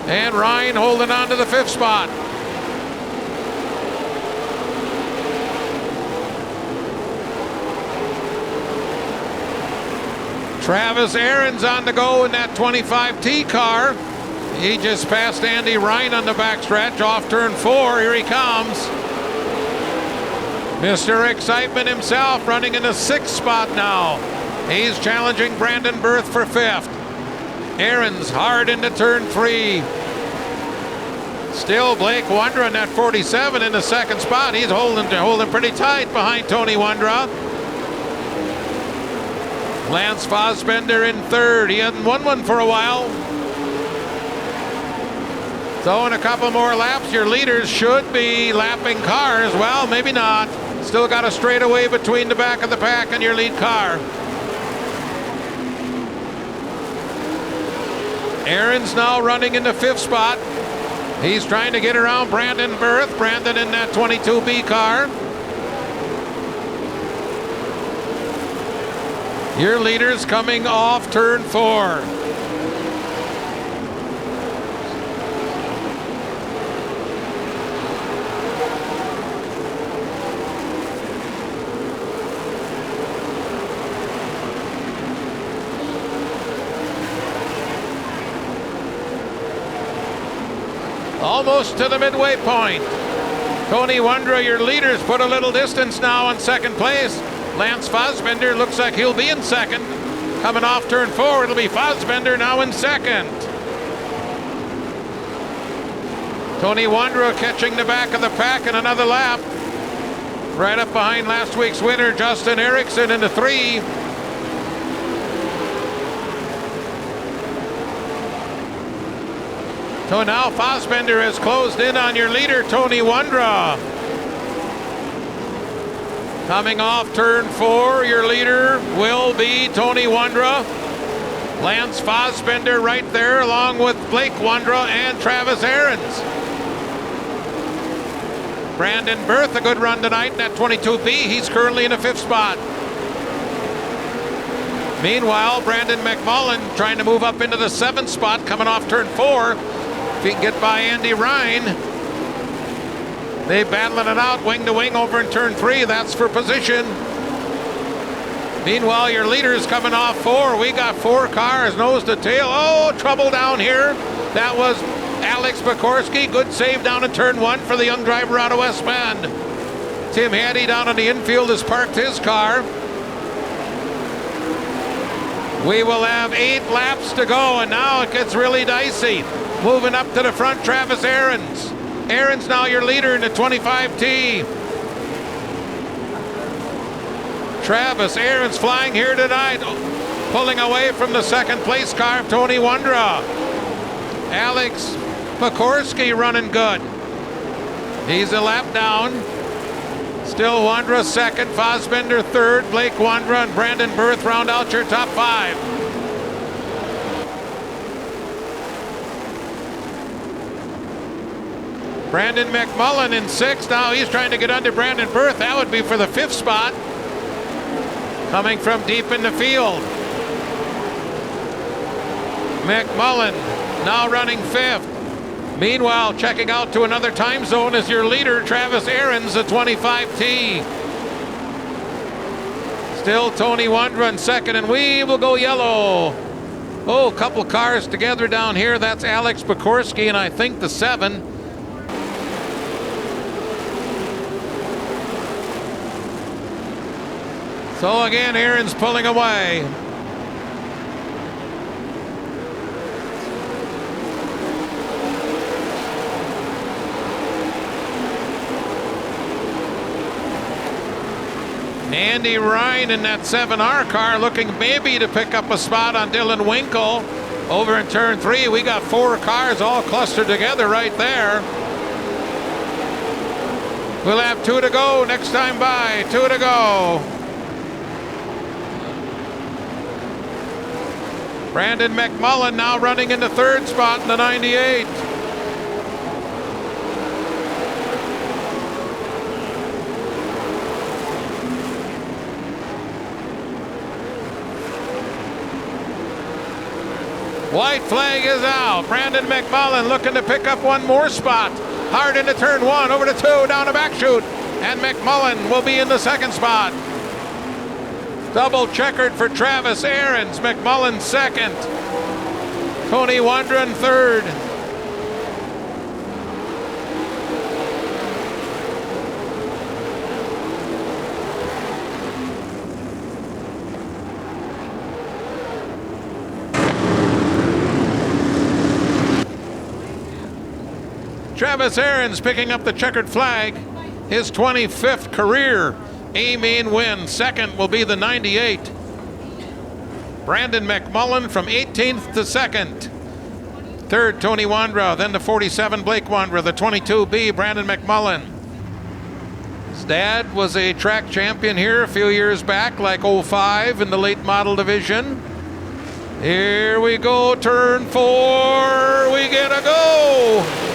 Speaker 2: And Ryan holding on to the 5th spot. Travis Aaron's on the go in that 25T car. He just passed Andy Ryan on the backstretch off turn 4. Here he comes. Mr. Excitement himself running in the 6th spot now. He's challenging Brandon Berth for 5th. Aaron's hard into turn 3. Still Blake Wandra in that 47 in the 2nd spot. He's holding pretty tight behind Tony Wandra. Lance Fosbender in 3rd. He hadn't won one for a while. So in a couple more laps, your leaders should be lapping cars. Well, maybe not. Still got a straightaway between the back of the pack and your lead car. Aaron's now running in the 5th spot. He's trying to get around Brandon Berth. Brandon in that 22B car. Your leaders coming off turn 4. Almost to the midway point. Tony Wandra, your leaders, put a little distance now on 2nd place. Lance Fosbender looks like he'll be in 2nd. Coming off turn 4, it'll be Fosbender now in 2nd. Tony Wandra catching the back of the pack in another lap. Right up behind last week's winner, Justin Erickson, in the 3. So now Fosbender has closed in on your leader, Tony Wandra. Coming off turn 4, your leader will be Tony Wandra. Lance Fosbender right there, along with Blake Wandra and Travis Aarons. Brandon Berth, a good run tonight in that 22B. He's currently in the 5th spot. Meanwhile, Brandon McMullen trying to move up into the 7th spot, coming off turn 4. If he can get by Andy Ryan. They battling it out wing to wing over in turn 3. That's for position. Meanwhile, your leader's coming off 4. We got 4 cars nose to tail. Oh, trouble down here. That was Alex Pekorski. Good save down in turn 1 for the young driver out of West Bend. Tim Hattie down on the infield has parked his car. We will have 8 laps to go, and now it gets really dicey. Moving up to the front, Travis Ahrens. Ahrens now your leader in the 25T. Travis Ahrens flying here tonight, pulling away from the second place car of Tony Wondra. Alex Pekorski running good. He's a lap down. Still Wondra second, Fosbender third, Blake Wondra and Brandon Berth round out your top 5. Brandon McMullen in 6th. Now he's trying to get under Brandon Berth. That would be for the 5th spot. Coming from deep in the field. McMullen now running 5th. Meanwhile, checking out to another time zone is your leader, Travis Ahrens, the 25T. Still Tony Wondra in 2nd, and we will go yellow. Oh, a couple cars together down here. That's Alex Pekorski, and I think the 7. So again, Ahrens pulling away. Andy Ryan in that 7R car looking maybe to pick up a spot on Dylan Winkle. Over in turn 3, we got 4 cars all clustered together right there. We'll have 2 to go next time by. 2 to go. Brandon McMullen now running in the 3rd spot in the 98. White flag is out. Brandon McMullen looking to pick up one more spot. Hard into turn 1, over to 2, down a back chute. And McMullen will be in the 2nd spot. Double checkered for Travis Ahrens. McMullen 2nd. Tony Wondra 3rd. Travis Ahrens picking up the checkered flag, his 25th career A-main win. 2nd will be the 98. Brandon McMullen from 18th to 2nd. 3rd, Tony Wondra, then the 47, Blake Wondra, the 22B, Brandon McMullen. His dad was a track champion here a few years back, like 05 in the late model division. Here we go, turn 4, we get a go!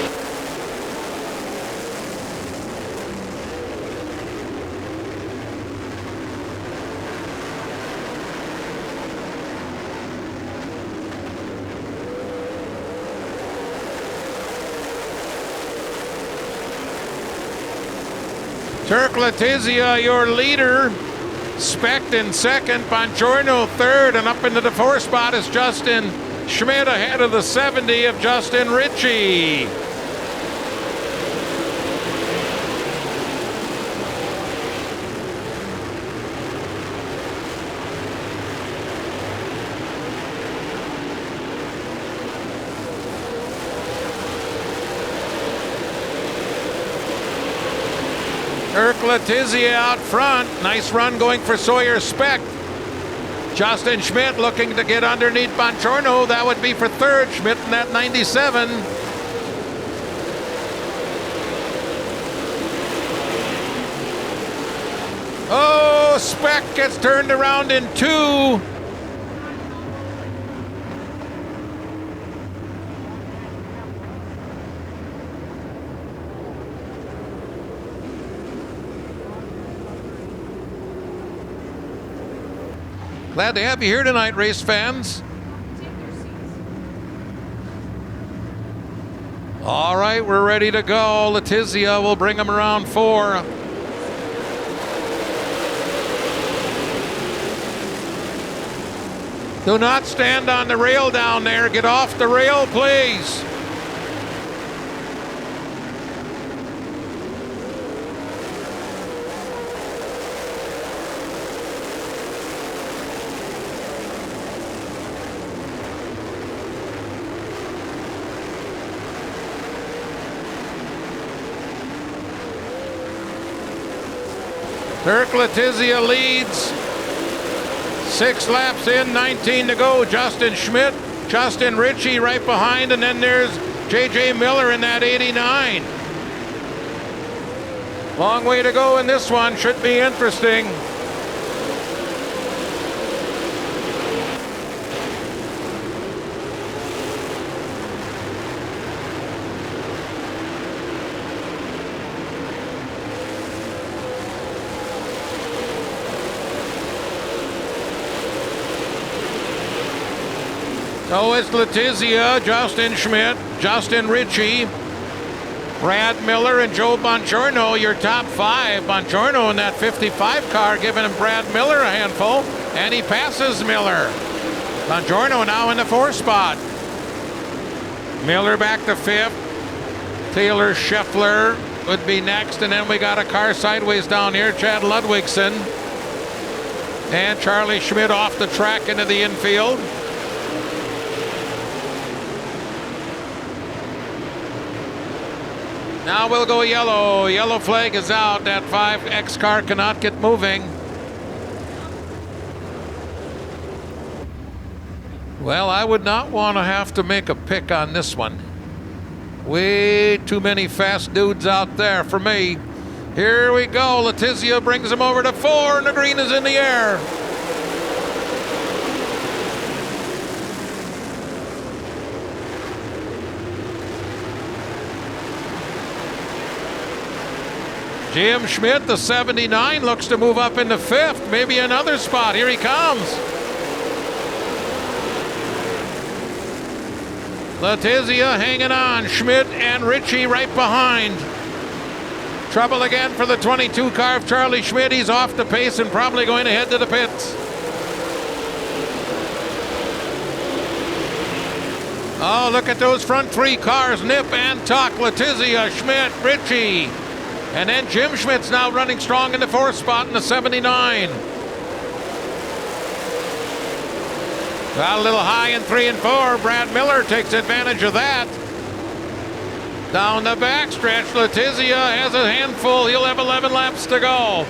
Speaker 2: Turk Letizia, your leader. Specht in 2nd, Bongiorno 3rd, and up into the 4th spot is Justin Schmidt ahead of the 70 of Justin Ritchie. Turk Letizia out front. Nice run going for Sawyer Specht. Justin Schmidt looking to get underneath Bongiorno. That would be for 3rd. Schmidt in that 97. Oh, Specht gets turned around in 2. Glad to have you here tonight, race fans. All right, we're ready to go. Letizia will bring them around 4. Do not stand on the rail down there. Get off the rail, please. Dirk Letizia leads. 6 laps in, 19 to go. Justin Schmidt, Justin Ritchie right behind, and then there's J.J. Miller in that 89. Long way to go in this one. Should be interesting. So it's Letizia, Justin Schmidt, Justin Ritchie, Brad Miller, and Joe Bongiorno, your top 5. Bongiorno in that 55 car, giving him Brad Miller a handful, and he passes Miller. Bongiorno now in the 4th spot. Miller back to 5th. Taylor Scheffler would be next, and then we got a car sideways down here, Chad Ludwigson. And Charlie Schmidt off the track into the infield. Now we'll go yellow. Yellow flag is out. That 5X car cannot get moving. Well, I would not want to have to make a pick on this one. Way too many fast dudes out there for me. Here we go. Letizia brings him over to 4, and the green is in the air. Jim Schmidt, the 79, looks to move up into 5th. Maybe another spot. Here he comes. Letizia hanging on. Schmidt and Ritchie right behind. Trouble again for the 22 car of Charlie Schmidt. He's off the pace and probably going to head to the pits. Oh, look at those front 3 cars. Nip and tuck. Letizia, Schmidt, Ritchie. And then Jim Schmidt's now running strong in the 4th spot in the 79. Got a little high in 3 and 4. Brad Miller takes advantage of that. Down the backstretch, Letizia has a handful. He'll have 11 laps to go.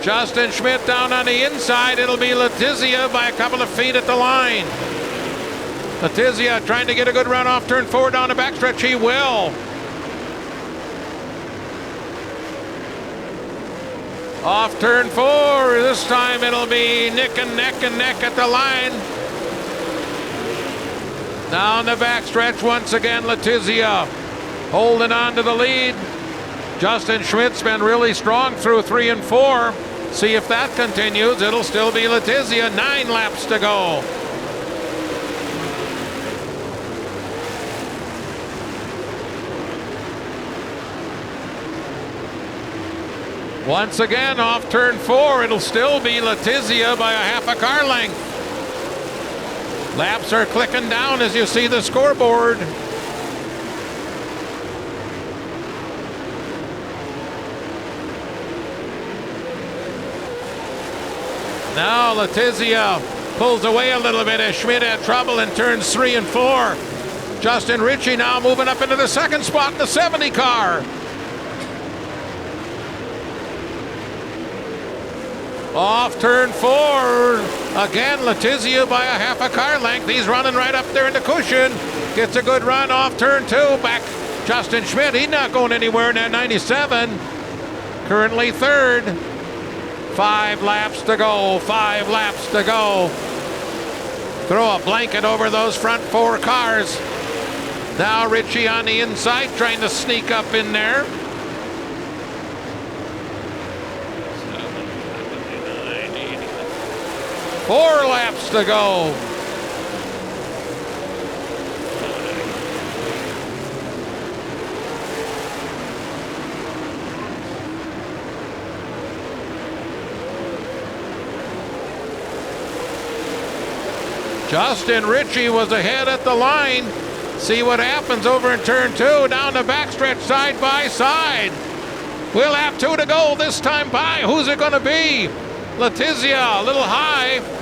Speaker 2: Justin Schmidt down on the inside. It'll be Letizia by a couple of feet at the line. Letizia trying to get a good run off turn 4 down the backstretch. He will. Off turn 4, this time it'll be neck and neck at the line. Down the backstretch once again, Letizia holding on to the lead. Justin Schmidt's been really strong through 3 and 4. See if that continues. It'll still be Letizia. 9 laps to go. Once again, off turn 4, it'll still be Letizia by a half a car length. Laps are clicking down as you see the scoreboard. Now Letizia pulls away a little bit as Schmidt had trouble in turns 3 and 4. Justin Ritchie now moving up into the 2nd spot in the 70 car. Off turn 4, again Letizia by a half a car length. He's running right up there in the cushion. Gets a good run off turn 2. Back Justin Schmidt, he's not going anywhere in that 97. Currently 3rd. 5 laps to go, 5 laps to go. Throw a blanket over those front 4 cars. Now Ritchie on the inside trying to sneak up in there. 4 laps to go. Justin Ritchie was ahead at the line. See what happens over in turn 2, down the backstretch side by side. We'll have 2 to go this time by. Who's it going to be? Letizia a little high.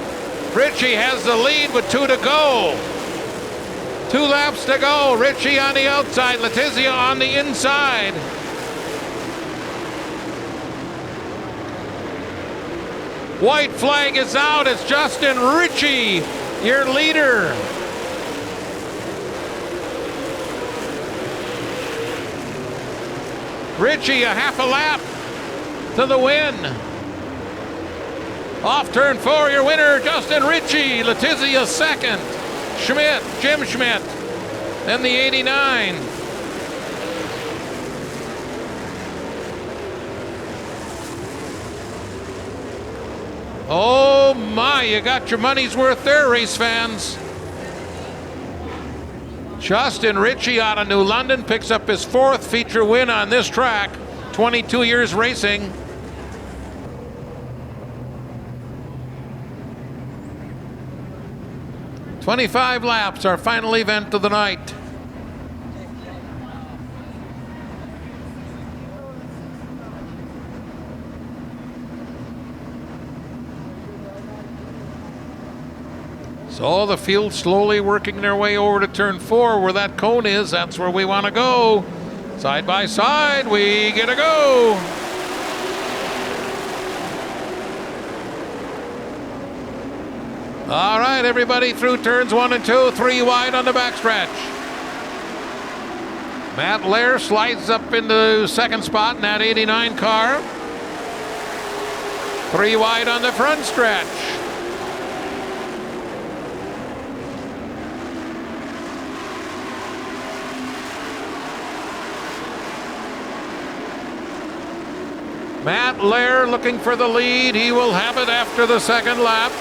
Speaker 2: Ritchie has the lead with 2 to go. 2 laps to go. Ritchie on the outside, Letizia on the inside. White flag is out. It's Justin Ritchie, your leader. Ritchie a half a lap to the win. Off turn 4, your winner, Justin Ritchie. Letizia second. Schmidt, Jim Schmidt. Then the 89. Oh my, you got your money's worth there, race fans. Justin Ritchie out of New London picks up his 4th feature win on this track. 22 years racing. "25 laps, our final event of the night." So the field slowly working their way over to turn 4 where that cone is. That's where we want to go. Side by side, we get a go. All right, everybody through turns 1 and 2, 3 wide on the backstretch. Matt Lair slides up into second spot in that 89 car. 3 wide on the front stretch. Matt Lair looking for the lead. He will have it after the second lap.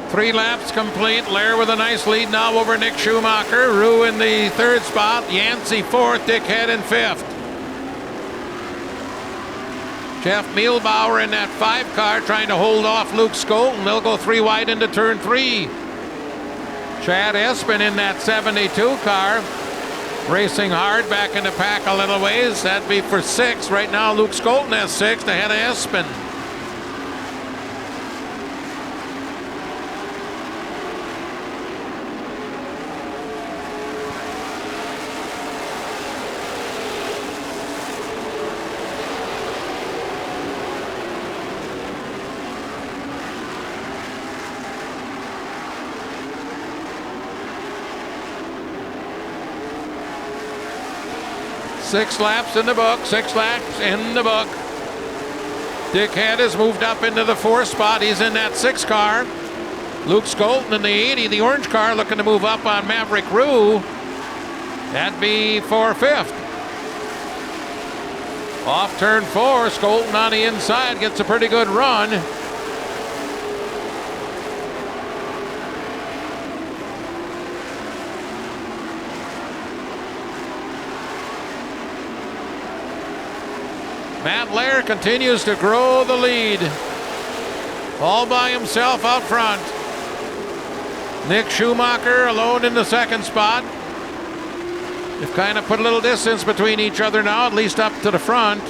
Speaker 2: Three laps complete. Lair with a nice lead now over Nick Schumacher. Rue in the 3rd spot. Yancey 4th. Dick Head in 5th. Jeff Mielbauer in that 5 car trying to hold off Luke Skolten. They'll go 3 wide into turn 3. Chad Espin in that 72 car racing hard back in the pack a little ways. That'd be for 6. Right now Luke Skolten has 6 ahead of Espin. Six laps in the book. 6 laps in the book. Dick Head has moved up into the 4th spot. He's in that 6 car. Luke Skolten in the 80, the orange car, looking to move up on Maverick Rue. That'd be for 5th. Off turn 4, Skolten on the inside gets a pretty good run. Matt Lair continues to grow the lead. All by himself out front. Nick Schumacher alone in the 2nd spot. They've kind of put a little distance between each other now, at least up to the front.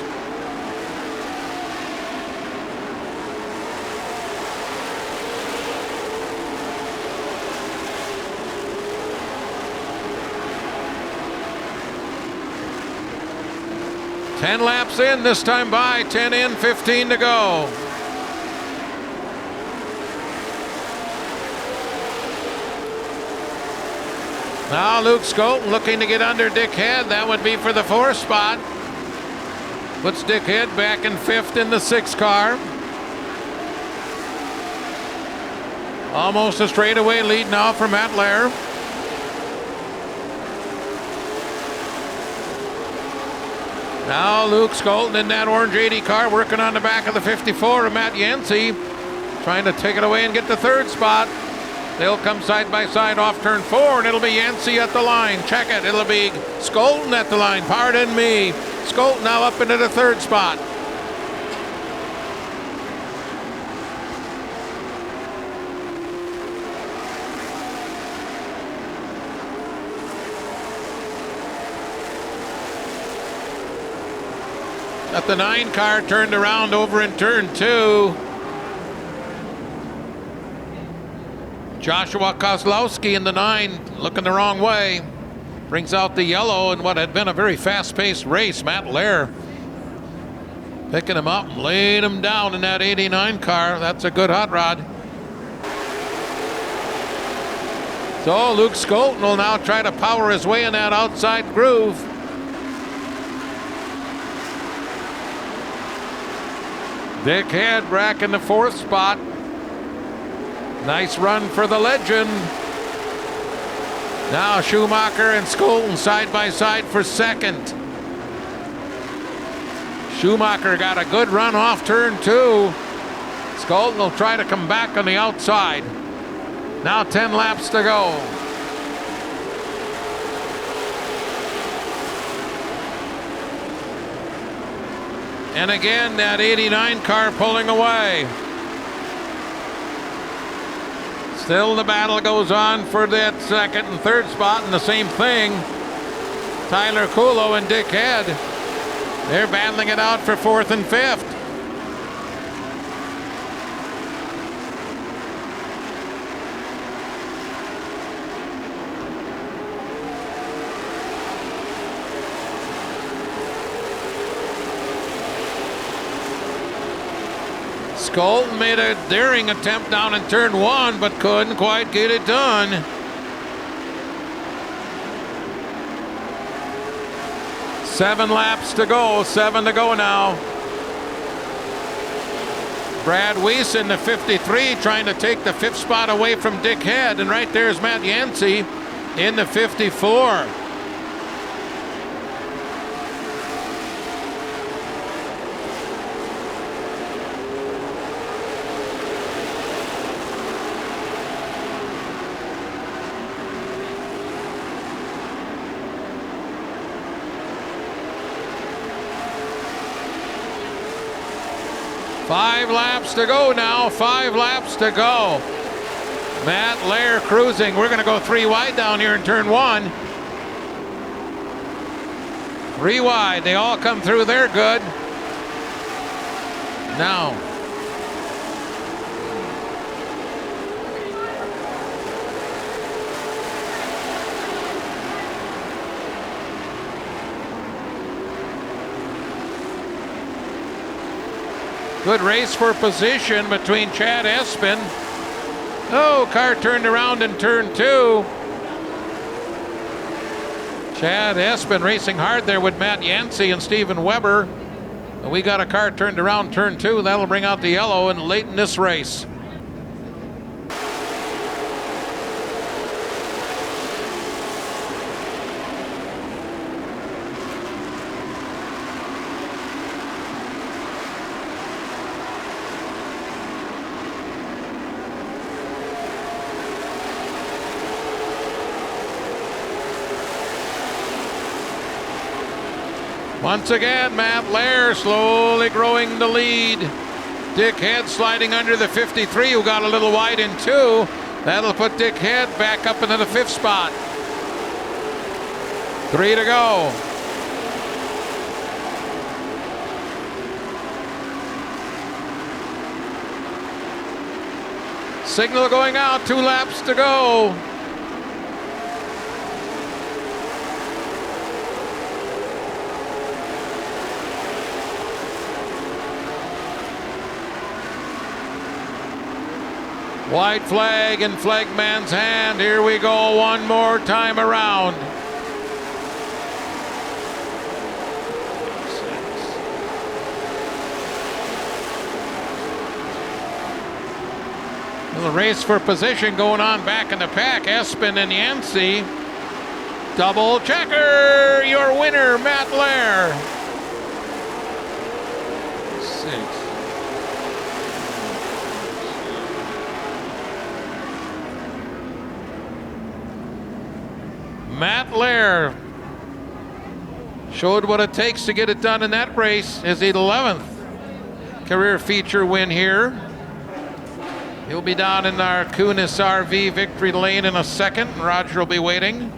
Speaker 2: Ten laps in, this time by, 10 in, 15 to go. Now Luke Skolten looking to get under Dick Head. That would be for the 4th spot. Puts Dick Head back in 5th in the 6 car. Almost a straightaway lead now for Matt Lair. Now Luke Skolten in that orange 80 car working on the back of the 54 of Matt Yancey, trying to take it away and get the 3rd spot. They'll come side by side off turn 4, and it'll be Yancey at the line. Check it, it'll be Skolten at the line. Pardon me. Skolten now up into the 3rd spot. Got the 9 car turned around over in turn 2. Joshua Kozlowski in the 9, looking the wrong way. Brings out the yellow in what had been a very fast-paced race. Matt Lair picking him up, laying him down in that 89 car. That's a good hot rod. So Luke Skolten will now try to power his way in that outside groove. Dick Head back in the 4th spot. Nice run for the legend. Now Schumacher and Skolten side by side for 2nd. Schumacher got a good run off turn 2. Skolten will try to come back on the outside. Now 10 laps to go. And again, that 89 car pulling away. Still the battle goes on for that 2nd and 3rd spot, and the same thing. Tyler Kulo and Dick Head, they're battling it out for 4th and 5th. Skolten made a daring attempt down in turn 1, but couldn't quite get it done. Seven laps to go, 7 to go now. Brad Weiss in the 53 trying to take the 5th spot away from Dick Head, and right there's Matt Yancey in the 54. Five laps to go now, 5 laps to go. Matt Lair cruising. We're going to go 3 wide down here in turn 1. 3 wide, they all come through, they're good. Now. Good race for position between Chad Espin. Oh, car turned around in turn 2. Chad Espin racing hard there with Matt Yancey and Steven Weber. We got a car turned around turn 2. That'll bring out the yellow and late in this race. Once again, Matt Lair slowly growing the lead. Dick Head sliding under the 53, who got a little wide in 2. That'll put Dick Head back up into the 5th spot. 3 to go. Signal going out, 2 laps to go. White flag in flagman's hand. Here we go one more time around. 6. The race for position going on back in the pack. Espin and Yancey. Double checker. Your winner, Matt Lair. 6. Matt Lair showed what it takes to get it done in that race. His 11th career feature win here. He'll be down in our Kunis RV victory lane in a second. Roger will be waiting.